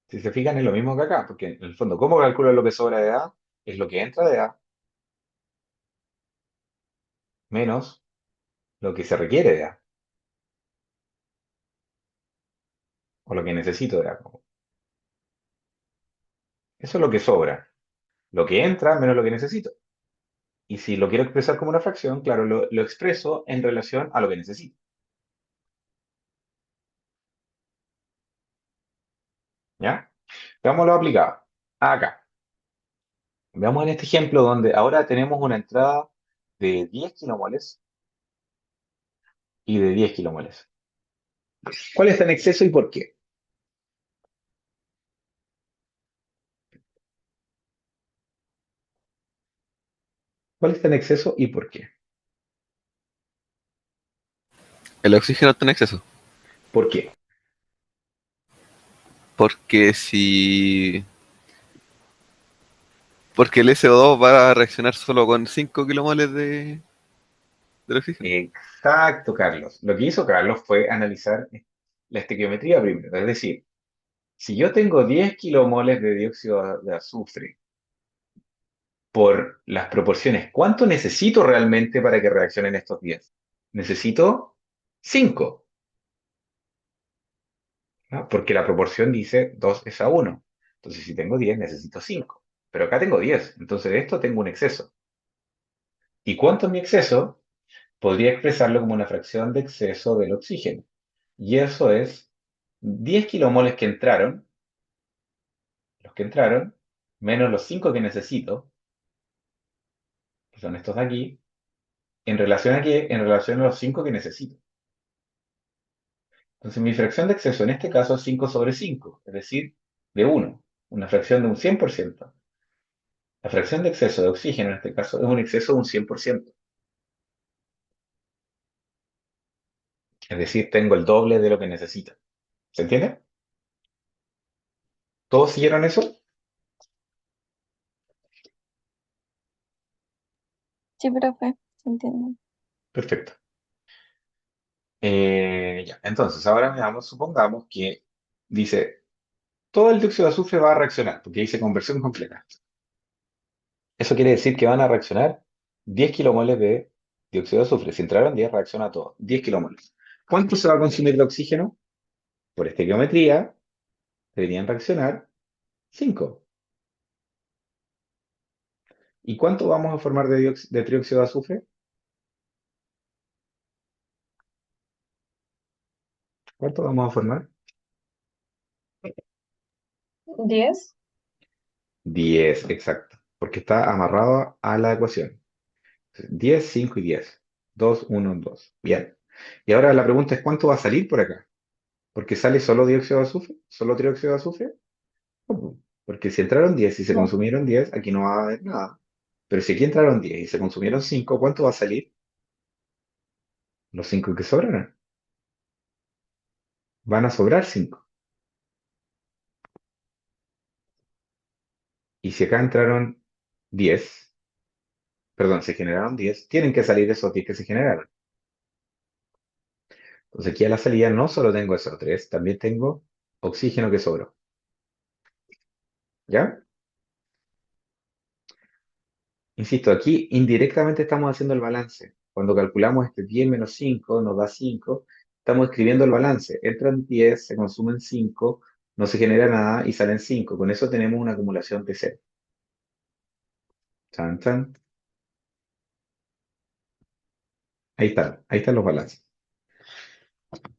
Si se fijan, es lo mismo que acá, porque en el fondo, ¿cómo calculo lo que sobra de A? Es lo que entra de A menos lo que se requiere de A, o lo que necesito de A. Eso es lo que sobra. Lo que entra menos lo que necesito. Y si lo quiero expresar como una fracción, claro, lo expreso en relación a lo que necesito. ¿Ya? Veámoslo aplicado. Acá. Veamos en este ejemplo donde ahora tenemos una entrada de 10 kilomoles y de 10 kilomoles. ¿Cuál está en exceso y por qué? ¿Cuál está en exceso y por qué? El oxígeno está en exceso. ¿Por qué? Porque si. Porque el SO2 va a reaccionar solo con 5 kilomoles del oxígeno. Exacto, Carlos. Lo que hizo Carlos fue analizar la estequiometría primero. Es decir, si yo tengo 10 kilomoles de dióxido de azufre por las proporciones, ¿cuánto necesito realmente para que reaccionen estos 10? Necesito 5, ¿no? Porque la proporción dice 2 es a 1. Entonces, si tengo 10, necesito 5. Pero acá tengo 10, entonces de esto tengo un exceso. ¿Y cuánto es mi exceso? Podría expresarlo como una fracción de exceso del oxígeno. Y eso es 10 kilomoles los que entraron, menos los 5 que necesito, que son estos de aquí, ¿en relación a qué? En relación a los 5 que necesito. Entonces mi fracción de exceso en este caso es 5 sobre 5, es decir, de 1, una fracción de un 100%. La fracción de exceso de oxígeno en este caso es un exceso de un 100%. Es decir, tengo el doble de lo que necesito. ¿Se entiende? ¿Todos siguieron eso? Sí, profe, se entiende. Perfecto. Ya. Entonces, ahora veamos, supongamos que dice todo el dióxido de azufre va a reaccionar, porque dice conversión completa. Eso quiere decir que van a reaccionar 10 kilomoles de dióxido de azufre. Si entraron 10, reacciona todo. 10 kilomoles. ¿Cuánto se va a consumir de oxígeno? Por estequiometría, deberían reaccionar 5. ¿Y cuánto vamos a formar de trióxido de azufre? ¿Cuánto vamos a formar? 10. 10, exacto. Porque está amarrado a la ecuación. 10, 5 y 10. 2, 1, 2. Bien. Y ahora la pregunta es, ¿cuánto va a salir por acá? ¿Porque sale solo dióxido de azufre? ¿Solo trióxido de azufre? No, po. Porque si entraron 10 y se No. consumieron 10, aquí no va a haber nada. Pero si aquí entraron 10 y se consumieron 5, ¿cuánto va a salir? Los 5 que sobraron. Van a sobrar 5. Y si acá entraron 10, perdón, se generaron 10, tienen que salir esos 10 que se generaron. Entonces aquí a la salida no solo tengo SO3, también tengo oxígeno que sobró. ¿Ya? Insisto, aquí indirectamente estamos haciendo el balance. Cuando calculamos este 10 menos 5 nos da 5. Estamos escribiendo el balance. Entran 10, se consumen 5, no se genera nada y salen 5. Con eso tenemos una acumulación de 0. Chan, chan. Ahí están los balances.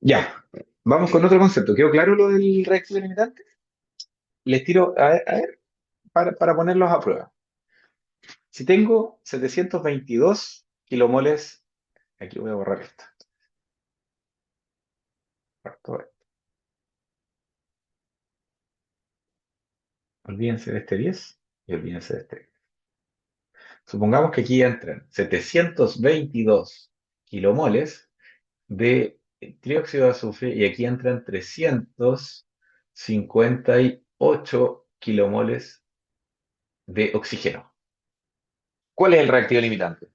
Ya, vamos con otro concepto. ¿Quedó claro lo del reactivo limitante? Les tiro, a ver, para ponerlos a prueba. Si tengo 722 kilomoles, aquí voy a borrar esto. Olvídense de este 10 y olvídense de este. Supongamos que aquí entran 722 kilomoles de trióxido de azufre y aquí entran 358 kilomoles de oxígeno. ¿Cuál es el reactivo limitante?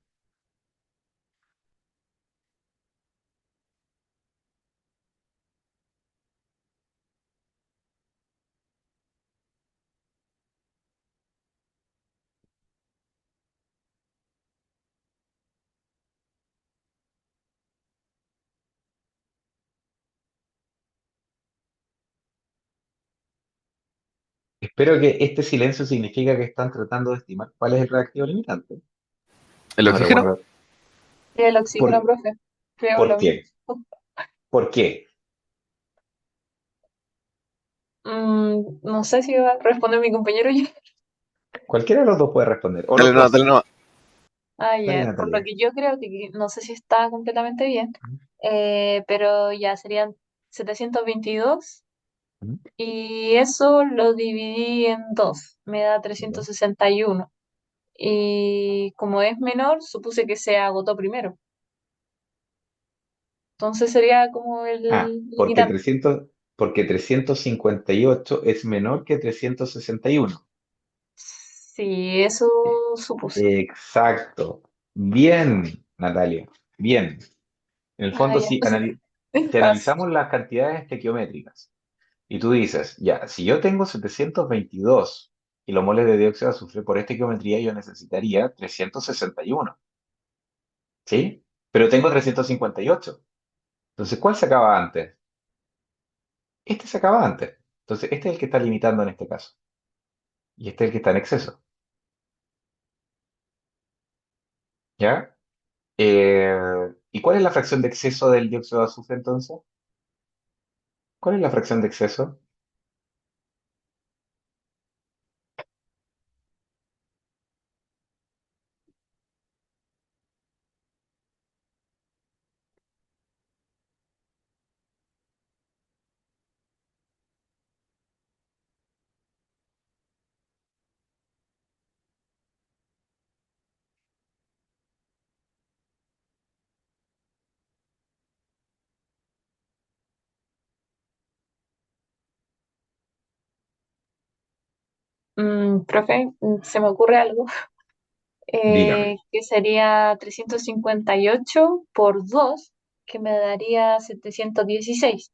Espero que este silencio significa que están tratando de estimar cuál es el reactivo limitante. ¿El No oxígeno? recuerdo. Y el oxígeno, ¿Por, profe. Creo por lo mismo. qué? ¿Por qué? No sé si va a responder mi compañero ya. Cualquiera de los dos puede responder, o Dale los no, dale dos. no. Ah, Dale, ya. Por lo Natalia. que yo creo que no sé si está completamente bien, pero ya serían 722 Ujú. y eso lo dividí en dos, me da Ya. 361. Y como es menor, supuse que se agotó primero. Entonces sería como Ah, el porque limitante. 300, porque 358 es menor que 361. Sí, eso Eh, supuse. Exacto. Bien, Natalia. Bien. En el Ah, fondo, ya. si Fácil. analizamos las cantidades estequiométricas y tú dices, ya, si yo tengo 722 kilomoles de dióxido de azufre, por estequiometría yo necesitaría 361, ¿sí? Pero tengo 358. Entonces, ¿cuál se acaba antes? Este se acaba antes. Entonces, este es el que está limitando en este caso. Y este es el que está en exceso. ¿Ya? ¿Y cuál es la fracción de exceso del dióxido de azufre entonces? ¿Cuál es la fracción de exceso? Profe, se me ocurre algo, Dígame. que sería 358 por 2 que me daría 716.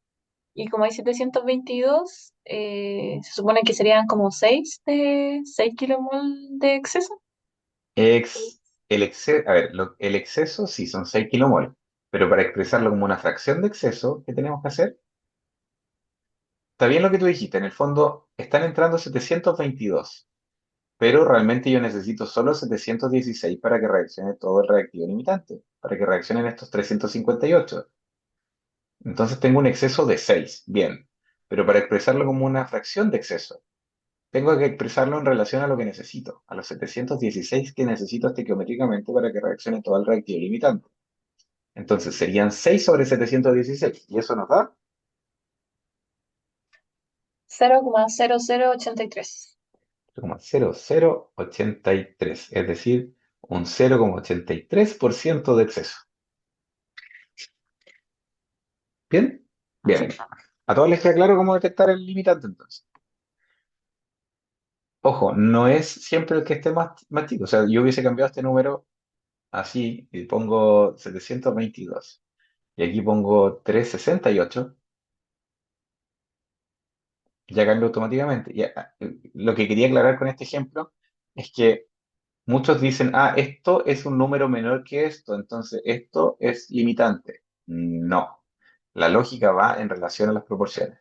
Y como hay 722, se supone que serían como 6 kilomol de exceso. A ver, el exceso sí son 6 kilomol, pero para expresarlo como una fracción de exceso, ¿qué tenemos que hacer? Está bien lo que tú dijiste, en el fondo están entrando 722, pero realmente yo necesito solo 716 para que reaccione todo el reactivo limitante, para que reaccionen estos 358. Entonces tengo un exceso de 6, bien, pero para expresarlo como una fracción de exceso, tengo que expresarlo en relación a lo que necesito, a los 716 que necesito estequiométricamente para que reaccione todo el reactivo limitante. Entonces serían 6 sobre 716, y eso nos da 0,0083. 0,0083, es decir, un 0,83% de exceso. ¿Bien? Bien. A todos les queda claro cómo detectar el limitante entonces. Ojo, no es siempre el que esté más chico. O sea, yo hubiese cambiado este número así y pongo 722. Y aquí pongo 368. Ya cambia automáticamente. Lo que quería aclarar con este ejemplo es que muchos dicen, esto es un número menor que esto, entonces esto es limitante. No, la lógica va en relación a las proporciones.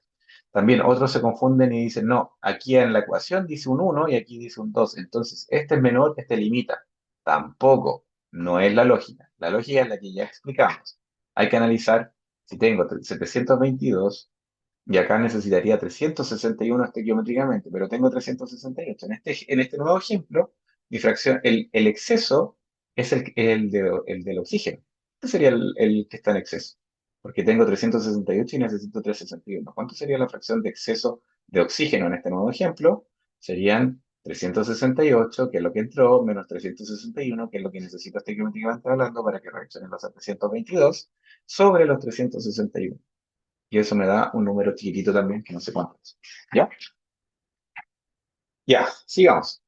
También otros se confunden y dicen, no, aquí en la ecuación dice un uno y aquí dice un 2, entonces este es menor, este limita. Tampoco, no es la lógica. La lógica es la que ya explicamos. Hay que analizar si tengo 722 y acá necesitaría 361 estequiométricamente, pero tengo 368. En este nuevo ejemplo, mi fracción, el exceso es el del oxígeno. Este sería el que está en exceso, porque tengo 368 y necesito 361. ¿Cuánto sería la fracción de exceso de oxígeno en este nuevo ejemplo? Serían 368, que es lo que entró, menos 361, que es lo que necesito estequiométricamente hablando para que reaccionen los 722, sobre los 361. Y eso me da un número chiquitito también, que no sé cuánto es. ¿Ya? Ya, sigamos.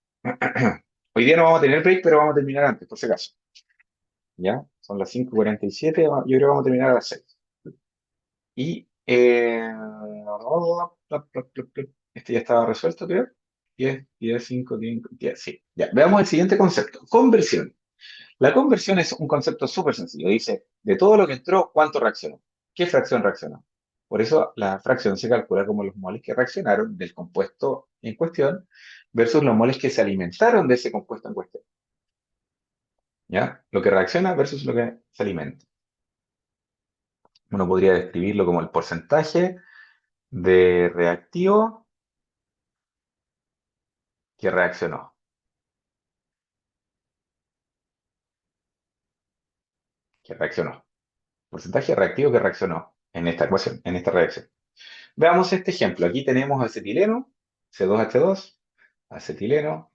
Hoy día no vamos a tener break, pero vamos a terminar antes, por si acaso. ¿Ya? Son las 5:47, yo creo que vamos a terminar a las 6. Y este ya estaba resuelto, creo. 10, 10, 5, 10, 10, sí. Ya, veamos el siguiente concepto. Conversión. La conversión es un concepto súper sencillo. Dice, de todo lo que entró, ¿cuánto reaccionó? ¿Qué fracción reaccionó? Por eso la fracción se calcula como los moles que reaccionaron del compuesto en cuestión versus los moles que se alimentaron de ese compuesto en cuestión. ¿Ya? Lo que reacciona versus lo que se alimenta. Uno podría describirlo como el porcentaje de reactivo que reaccionó. Que reaccionó. Porcentaje de reactivo que reaccionó en esta ecuación, en esta reacción. Veamos este ejemplo. Aquí tenemos acetileno, C2H2, acetileno,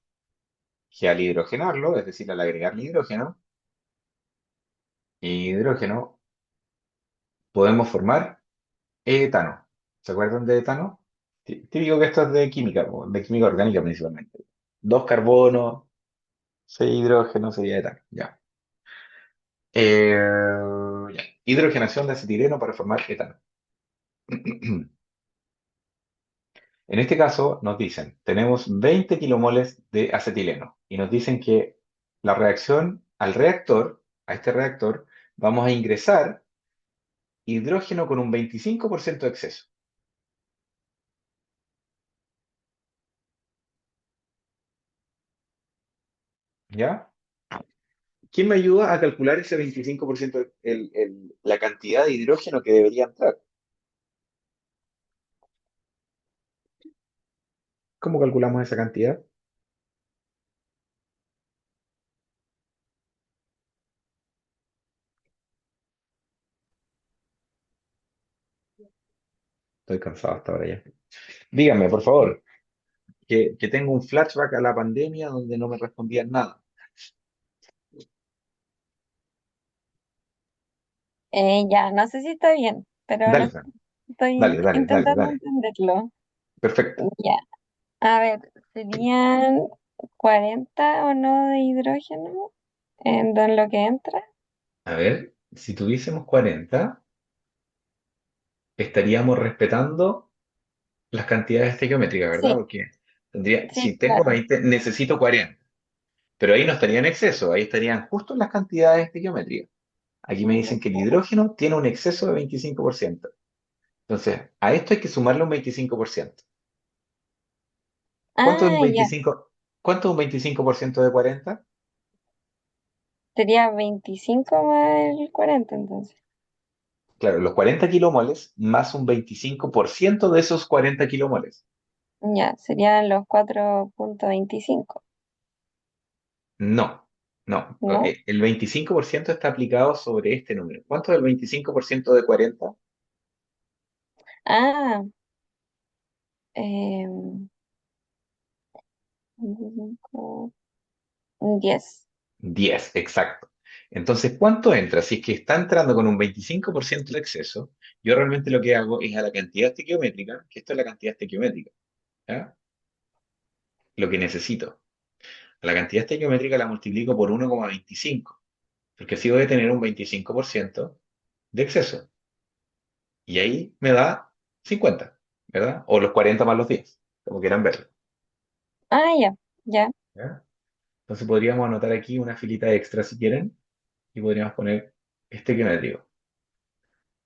que al hidrogenarlo, es decir, al agregarle hidrógeno, podemos formar etano. ¿Se acuerdan de etano? Típico que esto es de química, de química orgánica principalmente. Dos carbonos, seis hidrógenos sería etano. Ya. Ya. Hidrogenación de acetileno para formar etano. En este caso nos dicen, tenemos 20 kilomoles de acetileno y nos dicen que la reacción al reactor, a este reactor, vamos a ingresar hidrógeno con un 25% de exceso. ¿Ya? ¿Quién me ayuda a calcular ese 25%, la cantidad de hidrógeno que debería entrar? ¿Cómo calculamos esa cantidad? Estoy cansado hasta ahora ya. Díganme, por favor, que tengo un flashback a la pandemia donde no me respondían nada. Ya, no sé si está bien, pero Dale, no Fran. estoy Dale, dale, dale, intentando dale. entenderlo. Perfecto. Ya, a ver, serían 40 o no de hidrógeno en lo que entra. A ver, si tuviésemos 40, estaríamos respetando las cantidades estequiométricas, ¿verdad? Sí, Porque tendría, sí, si tengo claro. 20, necesito 40. Pero ahí no estaría en exceso, ahí estarían justo en las cantidades estequiométricas. Aquí me dicen que el hidrógeno tiene un exceso de 25%. Entonces, a esto hay que sumarle un 25%. ¿Cuánto es un Ah, ya. 25, ¿cuánto es un 25% de 40? Sería 25 más el 40 entonces. Claro, los 40 kilomoles más un 25% de esos 40 kilomoles. Ya, serían los 4,25, No, no. ¿no? El 25% está aplicado sobre este número. ¿Cuánto es el 25% de 40? Ah, em, 25, 10. 10, exacto. Entonces, ¿cuánto entra? Si es que está entrando con un 25% de exceso, yo realmente lo que hago es a la cantidad estequiométrica, que esto es la cantidad estequiométrica, ¿ya? Lo que necesito. A la cantidad estequiométrica la multiplico por 1,25, porque así voy a tener un 25% de exceso. Y ahí me da 50, ¿verdad? O los 40 más los 10, como quieran verlo. Ah, ya, ya. ¿Ya? Entonces podríamos anotar aquí una filita extra si quieren y podríamos poner estequiométrico.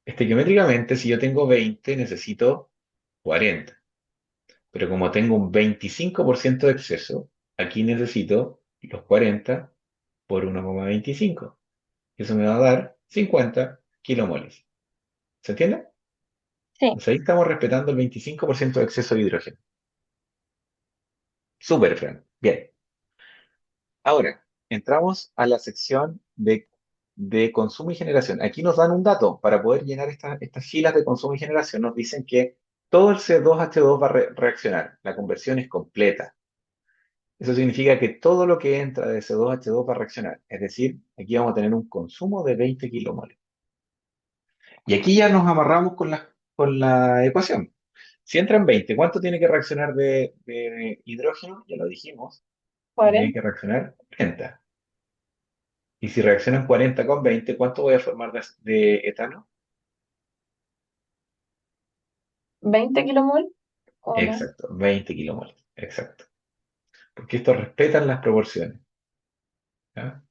Estequiométricamente, si yo tengo 20, necesito 40. Pero como tengo un 25% de exceso, aquí necesito los 40 por 1,25. Eso me va a dar 50 kilomoles. ¿Se entiende? Sí, Entonces ahí estamos respetando el 25% de exceso de hidrógeno. Súper, Fran. Bien. Ahora, entramos a la sección de consumo y generación. Aquí nos dan un dato para poder llenar estas filas de consumo y generación. Nos dicen que todo el C2H2 va a reaccionar. La conversión es completa. Eso significa que todo lo que entra de C2H2 va a reaccionar. Es decir, aquí vamos a tener un consumo de 20 kilomoles. Y aquí ya nos amarramos con la ecuación. Si entran 20, ¿cuánto tiene que reaccionar de hidrógeno? Ya lo dijimos. Tendría 40. que reaccionar 30. Y si reaccionan 40 con 20, ¿cuánto voy a formar de etano? 20 kilomol, ¿o no? Exacto, 20 kilomoles. Exacto. Porque estos respetan las proporciones. ¿Ya?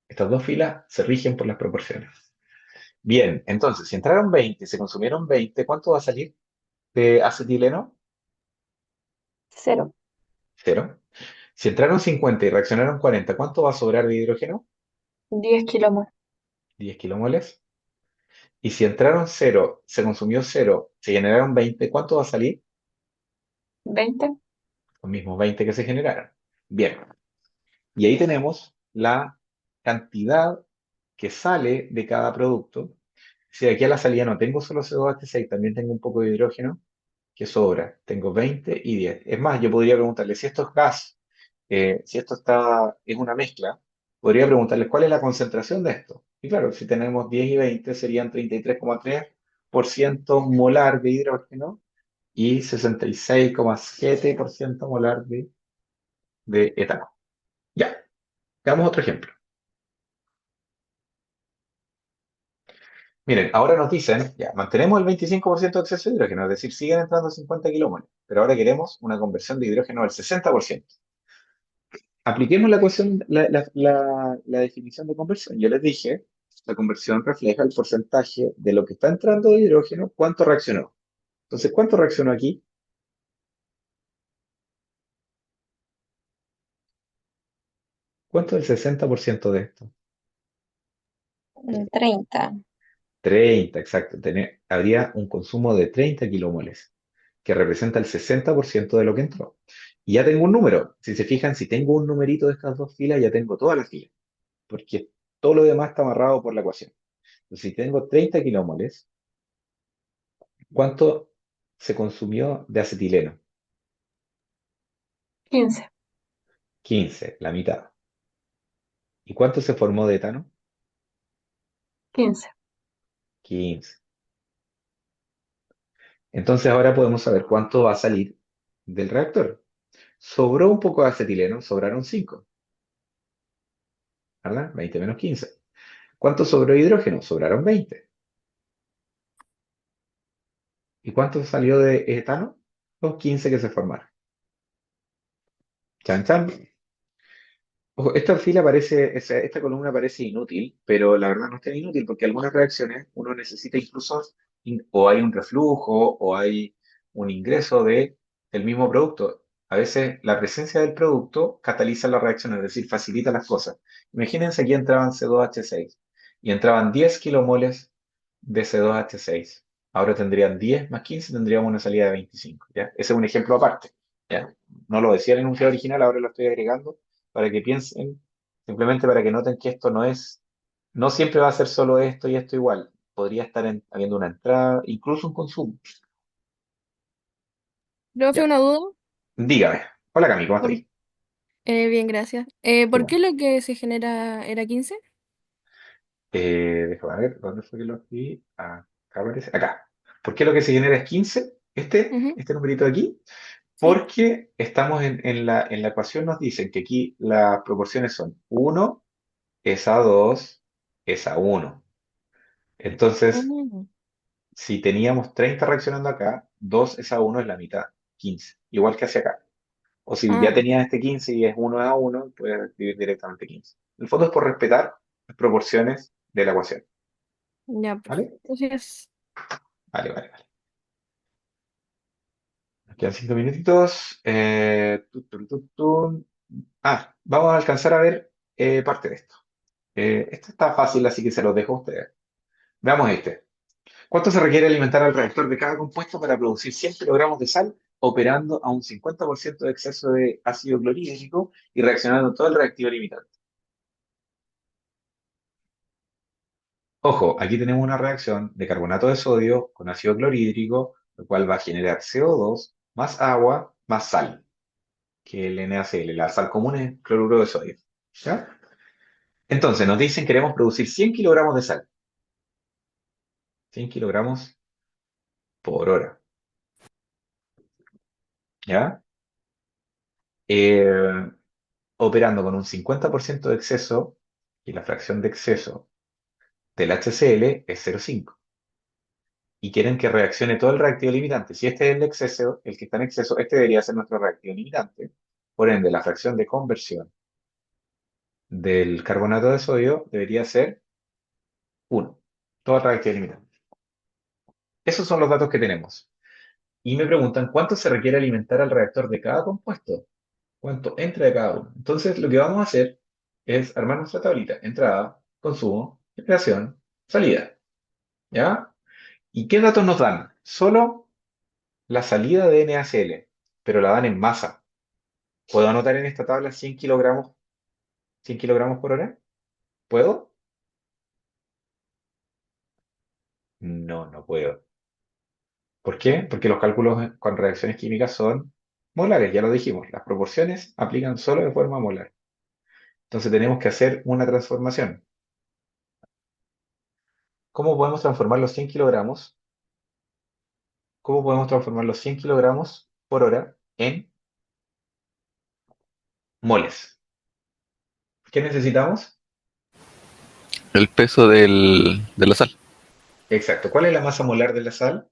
Estas dos filas se rigen por las proporciones. Bien, entonces, si entraron 20, se consumieron 20, ¿cuánto va a salir de acetileno? Cero. Cero. Si entraron 50 y reaccionaron 40, ¿cuánto va a sobrar de hidrógeno? 10 kilomol. 10 kilomoles. Y si entraron cero, se consumió cero, se generaron 20, ¿cuánto va a salir? 20. Los mismos 20 que se generaron. Bien. Y ahí tenemos la cantidad que sale de cada producto. Si de aquí a la salida no tengo solo CO2H6, también tengo un poco de hidrógeno que sobra. Tengo 20 y 10. Es más, yo podría preguntarle si esto es gas, si esto es una mezcla, podría preguntarles cuál es la concentración de esto. Y claro, si tenemos 10 y 20 serían 33,3% molar de hidrógeno y 66,7% molar de etano. Ya, veamos otro ejemplo. Miren, ahora nos dicen, ya, mantenemos el 25% de exceso de hidrógeno, es decir, siguen entrando 50 kilómetros, pero ahora queremos una conversión de hidrógeno al 60%. Apliquemos la ecuación, la definición de conversión. Yo les dije, la conversión refleja el porcentaje de lo que está entrando de hidrógeno, cuánto reaccionó. Entonces, ¿cuánto reaccionó aquí? ¿Cuánto es el 60% de esto? 30. 30, exacto. Habría un consumo de 30 kilomoles, que representa el 60% de lo que entró. Y ya tengo un número. Si se fijan, si tengo un numerito de estas dos filas, ya tengo todas las filas, porque todo lo demás está amarrado por la ecuación. Entonces, si tengo 30 kilómoles, ¿cuánto se consumió de acetileno? 15. 15, la mitad. ¿Y cuánto se formó de etano? 15. 15. Entonces ahora podemos saber cuánto va a salir del reactor. Sobró un poco de acetileno, sobraron 5, ¿verdad? 20 menos 15. ¿Cuánto sobró de hidrógeno? Sobraron 20. ¿Y cuánto salió de etano? Los 15 que se formaron. Chan, chan. Ojo, esta fila parece, esta columna parece inútil, pero la verdad no es tan inútil porque algunas reacciones uno necesita incluso, o hay un reflujo, o hay un ingreso del mismo producto. A veces la presencia del producto cataliza la reacción, es decir, facilita las cosas. Imagínense que entraban C2H6 y entraban 10 kilomoles de C2H6. Ahora tendrían 10 más 15, tendríamos una salida de 25, ¿ya? Ese es un ejemplo aparte, ¿ya? No lo decía el enunciado original, ahora lo estoy agregando para que piensen, simplemente para que noten que esto no siempre va a ser solo esto y esto igual. Podría estar habiendo una entrada, incluso un consumo. Profe, Ya, una duda. dígame. Hola Cami, ¿cómo Por- estás? Bien, gracias. Qué ¿Por qué bueno. lo que se genera era 15? Déjame ver, ¿dónde fue que lo escribí? Acá aparece, acá. ¿Por qué lo que se genera es 15? Ujú. Este numerito de aquí. Sí. Porque estamos en la ecuación, nos dicen que aquí las proporciones son uno es a 2 es a uno. Entonces, Mm. si teníamos 30 reaccionando acá, 2 es a uno es la mitad, 15, igual que hacia acá. O si ya Ah, tenías este 15 y es uno a uno, puedes escribir directamente 15. En el fondo es por respetar las proporciones de la ecuación. ya, profe. ¿Vale? Entonces, Vale, vale, vale. Nos quedan 5 minutitos. Vamos a alcanzar a ver parte de esto. Esto está fácil, así que se los dejo a ustedes. Veamos este. ¿Cuánto se requiere alimentar al reactor de cada compuesto para producir 100 kilogramos de sal, operando a un 50% de exceso de ácido clorhídrico y reaccionando todo el reactivo limitante? Ojo, aquí tenemos una reacción de carbonato de sodio con ácido clorhídrico, lo cual va a generar CO2 más agua más sal, que el NaCl. La sal común es cloruro de sodio. ¿Ya? Entonces, nos dicen queremos producir 100 kilogramos de sal. 100 kilogramos por hora. ¿Ya? Eh, Operando con un 50% de exceso, y la fracción de exceso del HCl es 0,5. Y quieren que reaccione todo el reactivo limitante. Si este es el exceso, el que está en exceso, este debería ser nuestro reactivo limitante. Por ende, la fracción de conversión del carbonato de sodio debería ser 1. Todo el reactivo limitante. Esos son los datos que tenemos. Y me preguntan cuánto se requiere alimentar al reactor de cada compuesto. Cuánto entra de cada uno. Entonces, lo que vamos a hacer es armar nuestra tablita. Entrada, consumo, creación, salida. ¿Ya? ¿Y qué datos nos dan? Solo la salida de NaCl, pero la dan en masa. ¿Puedo anotar en esta tabla 100 kilogramos por hora? ¿Puedo? No, no puedo. ¿Por qué? Porque los cálculos con reacciones químicas son molares, ya lo dijimos. Las proporciones aplican solo de forma molar. Entonces tenemos que hacer una transformación. ¿Cómo podemos transformar los 100 kilogramos? ¿Cómo podemos transformar los 100 kilogramos por hora en moles? ¿Qué necesitamos? El peso de la sal. Exacto. ¿Cuál es la masa molar de la sal?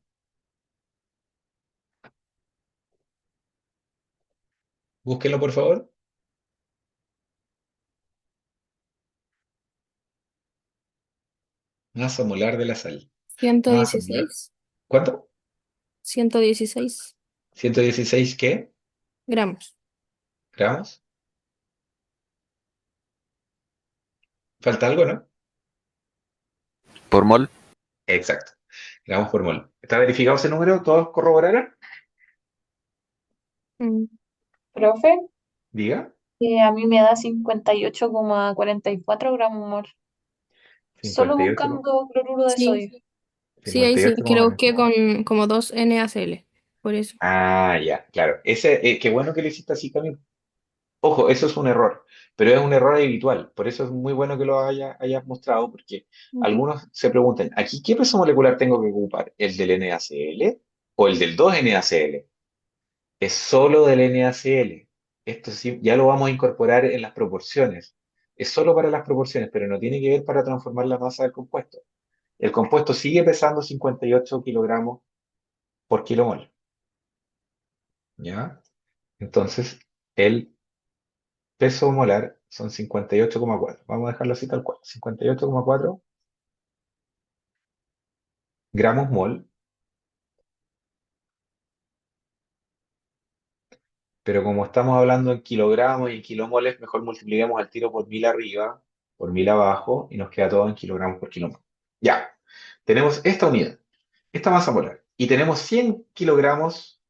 Búsquenlo, por favor. Masa molar de la sal. ciento Masa molar. dieciséis, ¿Cuánto? 116 ¿116 qué? gramos. ¿Gramos? ¿Falta algo, no? Por mol. Exacto. Gramos por mol. ¿Está verificado ese número? ¿Todos corroboraron? Mm. Profe, Diga. a mí me da 58,44 gramos mol, solo 58, buscando cloruro de Sí, sodio. sí, ahí sí, que lo 58,40. busqué con como 2 NaCl. Por eso. Ya, claro. Qué bueno que lo hiciste así también. Ojo, eso es un error, pero es un error habitual. Por eso es muy bueno que lo hayas mostrado, porque Ujú. algunos se preguntan, ¿aquí qué peso molecular tengo que ocupar? ¿El del NaCl o el del 2-NaCl? Es solo del NaCl. Esto sí, ya lo vamos a incorporar en las proporciones. Es solo para las proporciones, pero no tiene que ver para transformar la masa del compuesto. El compuesto sigue pesando 58 kilogramos por kilomol. ¿Ya? Entonces, el peso molar son 58,4. Vamos a dejarlo así tal cual. 58,4 gramos mol, pero como estamos hablando en kilogramos y en kilomoles, mejor multiplicamos al tiro por mil arriba, por mil abajo, y nos queda todo en kilogramos por kilomol. Ya, tenemos esta unidad, esta masa molar, y tenemos 100 kilogramos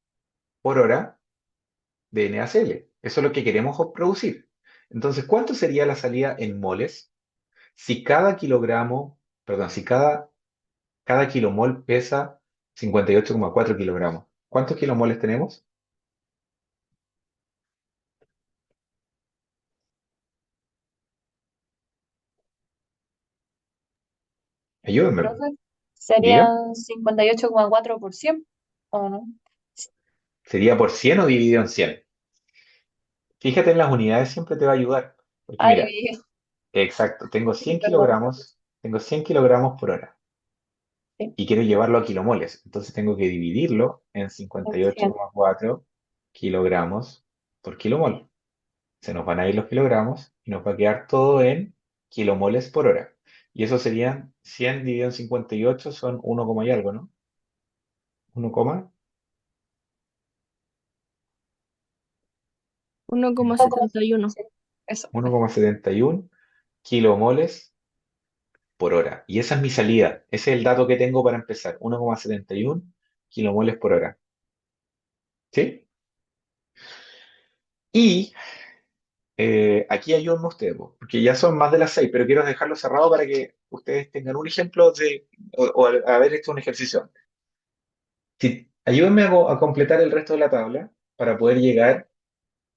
por hora de NaCl. Eso es lo que queremos producir. Entonces, ¿cuánto sería la salida en moles si cada kilogramo, perdón, si cada kilomol pesa 58,4 kilogramos? ¿Cuántos kilomoles tenemos? Ayúdenme. Profe, Diga. serían 58,4%, ¿o no? ¿Sería por 100 o dividido en 100? Fíjate en las unidades, siempre te va a ayudar. Porque Ah, mira, dividido. exacto, Sí, perdón. tengo 100 kilogramos por hora Sí, y quiero llevarlo a kilomoles. Entonces tengo que dividirlo en en 100. 58,4 kilogramos por kilomol. Se nos van a ir los kilogramos y nos va a quedar todo en kilomoles por hora. Y eso serían 100 dividido en 58, son 1, y algo, ¿no? 1, 1,71. Sí, eso. 1,71 kilomoles por hora. Y esa es mi salida. Ese es el dato que tengo para empezar. 1,71 kilomoles por hora. ¿Sí? Y aquí ayúdenme ustedes, po, porque ya son más de las 6, pero quiero dejarlo cerrado para que ustedes tengan un ejemplo o haber hecho un ejercicio. Ayúdenme a completar el resto de la tabla para poder llegar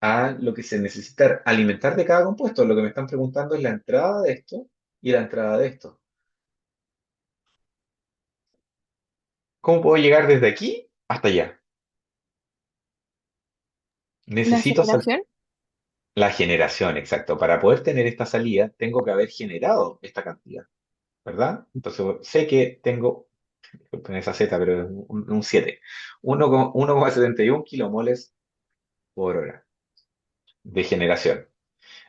a lo que se necesita alimentar de cada compuesto. Lo que me están preguntando es la entrada de esto y la entrada de esto. ¿Cómo puedo llegar desde aquí hasta allá? La Necesito generación. la generación, exacto. Para poder tener esta salida, tengo que haber generado esta cantidad, ¿verdad? Entonces, sé que tengo, disculpen esa Z, pero es un 7, 1,71 kilomoles por hora de generación.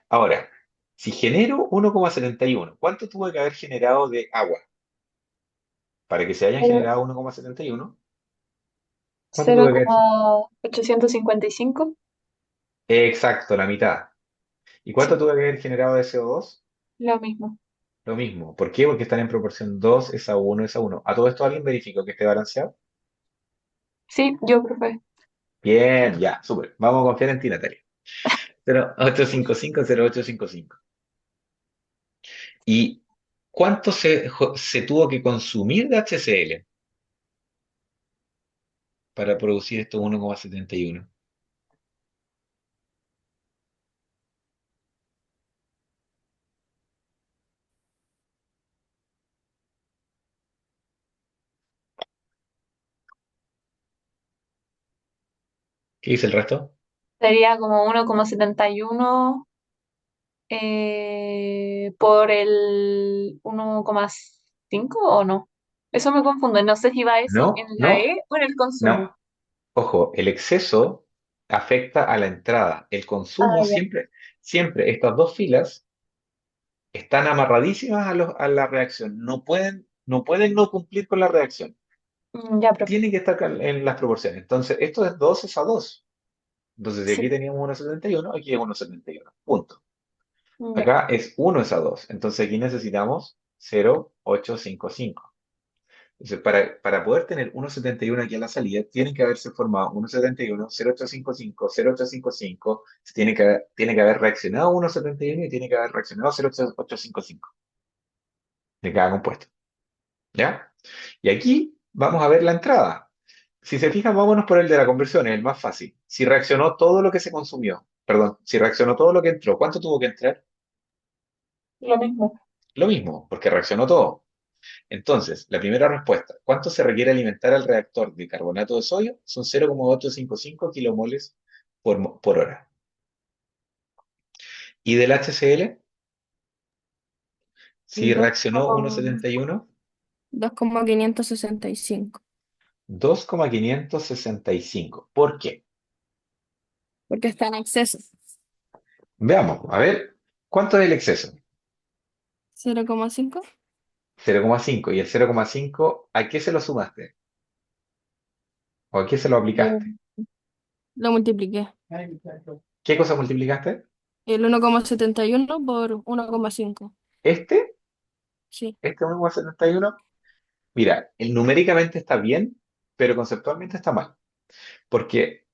Ahora, si genero 1,71, ¿cuánto tuve que haber generado de agua? Para que se hayan Cero- generado 1,71, ¿cuánto tuve que haber? 0,855, Exacto, la mitad. ¿Y cuánto sí, tuve que haber generado de CO2? lo mismo. Lo mismo. ¿Por qué? Porque están en proporción 2 es a 1 es a 1. ¿A todo esto alguien verificó que esté balanceado? Sí, yo, profe. Bien, ya, súper. Vamos a confiar en ti, Natalia. 0855-0855. ¿Y cuánto se tuvo que consumir de HCl para producir estos 1,71? ¿Qué dice el resto? Sería como 1,71 por el 1,5 o no. Eso me confunde. No sé si va eso en No, la no, E o en el consumo. no. Ojo, el exceso afecta a la entrada. El Ah, consumo ya. siempre, siempre, estas dos filas están amarradísimas a la reacción. No pueden no cumplir con la reacción. Ya, profe. Tienen que estar en las proporciones. Entonces, esto es 2 es a 2. Entonces, si Sí, aquí teníamos 1,71, aquí es 1,71. Punto. ya. Acá es 1 es a 2. Entonces, aquí necesitamos 0,855. Entonces, para poder tener 1,71 aquí a la salida, tienen que haberse formado 1,71, 0,855, 0,855. Tiene que haber reaccionado 1,71 y tiene que haber reaccionado 0,855 de cada compuesto. ¿Ya? Y aquí vamos a ver la entrada. Si se fijan, vámonos por el de la conversión, es el más fácil. Si reaccionó todo lo que se consumió, perdón, si reaccionó todo lo que entró, ¿cuánto tuvo que entrar? Lo mismo. Lo mismo, porque reaccionó todo. Entonces, la primera respuesta, ¿cuánto se requiere alimentar al reactor de carbonato de sodio? Son 0,855 kilomoles por hora. ¿Y del HCl? Si Dos reaccionó con- 1,71, 2,565. 2,565. ¿Por qué? Porque está en exceso. Veamos, a ver, ¿cuánto es el exceso? 0,5. 0,5. ¿Y el 0,5 a qué se lo sumaste? ¿O a qué se lo aplicaste? Lo multipliqué. ¿Qué cosa multiplicaste? El 1,71 por 1,5. ¿Este? Sí. ¿Este 1,71? Mira, numéricamente está bien, pero conceptualmente está mal. Porque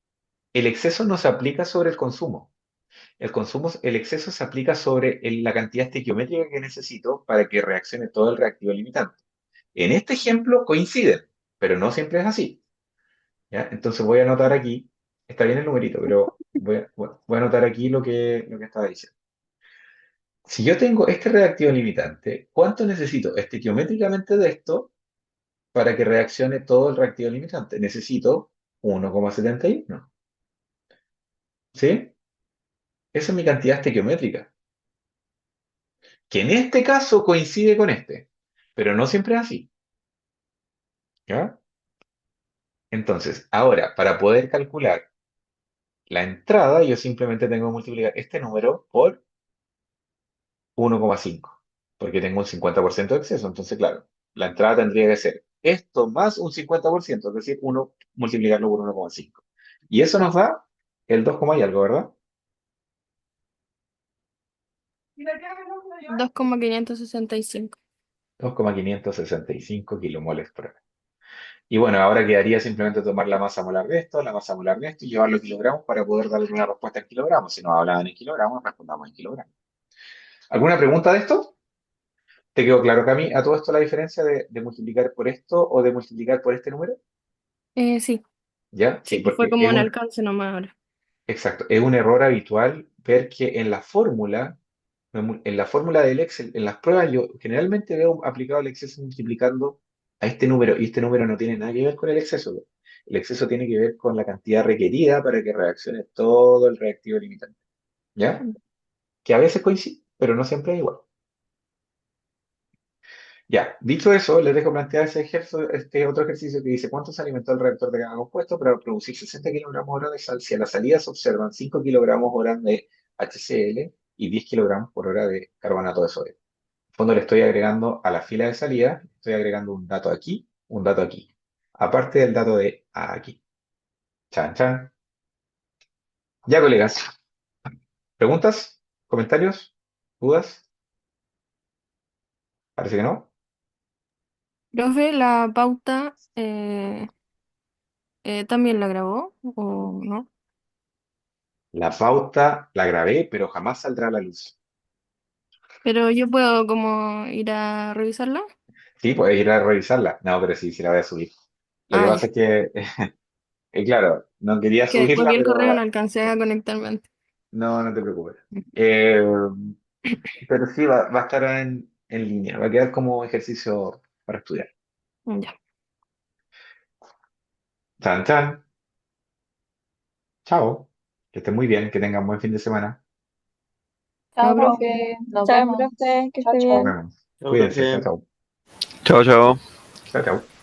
el exceso no se aplica sobre el consumo. El exceso se aplica sobre la cantidad estequiométrica que necesito para que reaccione todo el reactivo limitante. En este ejemplo coinciden, pero no siempre es así. ¿Ya? Entonces voy a anotar aquí, está bien el numerito, pero voy a anotar aquí lo que estaba diciendo. Si yo tengo este reactivo limitante, ¿cuánto necesito estequiométricamente de esto para que reaccione todo el reactivo limitante? Necesito 1,71. ¿Sí? Esa es mi cantidad estequiométrica, que en este caso coincide con este, pero no siempre es así. ¿Ya? Entonces, ahora, para poder calcular la entrada, yo simplemente tengo que multiplicar este número por 1,5, porque tengo un 50% de exceso. Entonces, claro, la entrada tendría que ser esto más un 50%, es decir, uno multiplicarlo por 1,5. Y eso nos da el 2, y algo, ¿verdad? 2,565. 2,565 kilomoles por hora. Y bueno, ahora quedaría simplemente tomar la masa molar de esto, la masa molar de esto y llevarlo a kilogramos para poder darle una respuesta en kilogramos. Si nos hablaban en kilogramos, respondamos en kilogramos. ¿Alguna pregunta de esto? ¿Te quedó claro, Cami, a todo esto la diferencia de multiplicar por esto o de multiplicar por este número? Sí. ¿Ya? Sí, Sí, que fue porque como un alcance nomás ahora. exacto, es un error habitual ver que en la fórmula del Excel, en las pruebas, yo generalmente veo aplicado el exceso multiplicando a este número, y este número no tiene nada que ver con el exceso. El exceso tiene que ver con la cantidad requerida para que reaccione todo el reactivo limitante. ¿Ya? Que a veces coincide, pero no siempre es igual. Ya, dicho eso, les dejo plantear este otro ejercicio que dice: ¿cuánto se alimentó el reactor de cada compuesto para producir 60 kilogramos hora de sal si a la salida se observan 5 kilogramos hora de HCl y 10 kilogramos por hora de carbonato de sodio? En el fondo le estoy agregando a la fila de salida, estoy agregando un dato aquí, un dato aquí, aparte del dato de aquí. Chan, chan. Ya, colegas, ¿preguntas? ¿Comentarios? ¿Dudas? Parece que no. Profe, la pauta también la grabó o no. La pauta la grabé, pero jamás saldrá a la luz. Pero yo puedo como ir a revisarla. Sí, puedes ir a revisarla. No, pero sí, sí la voy a subir. Lo que Ah, pasa ya. es que, claro, no quería Que después subirla, vi el pero correo, no alcancé a conectarme antes. no, no te preocupes. Eh, pero sí, va a estar en línea, va a quedar como ejercicio para estudiar. Ya. Chan, chan. Chao. Que estén muy bien, que tengan buen fin de semana. Chao, Chao, profe. profe. Nos Chao, vemos. profe, que Chao, esté Nos chao. bien. vemos. Chao, Cuídense. Chao, profe. chao. Chao, chao. Chao, chao.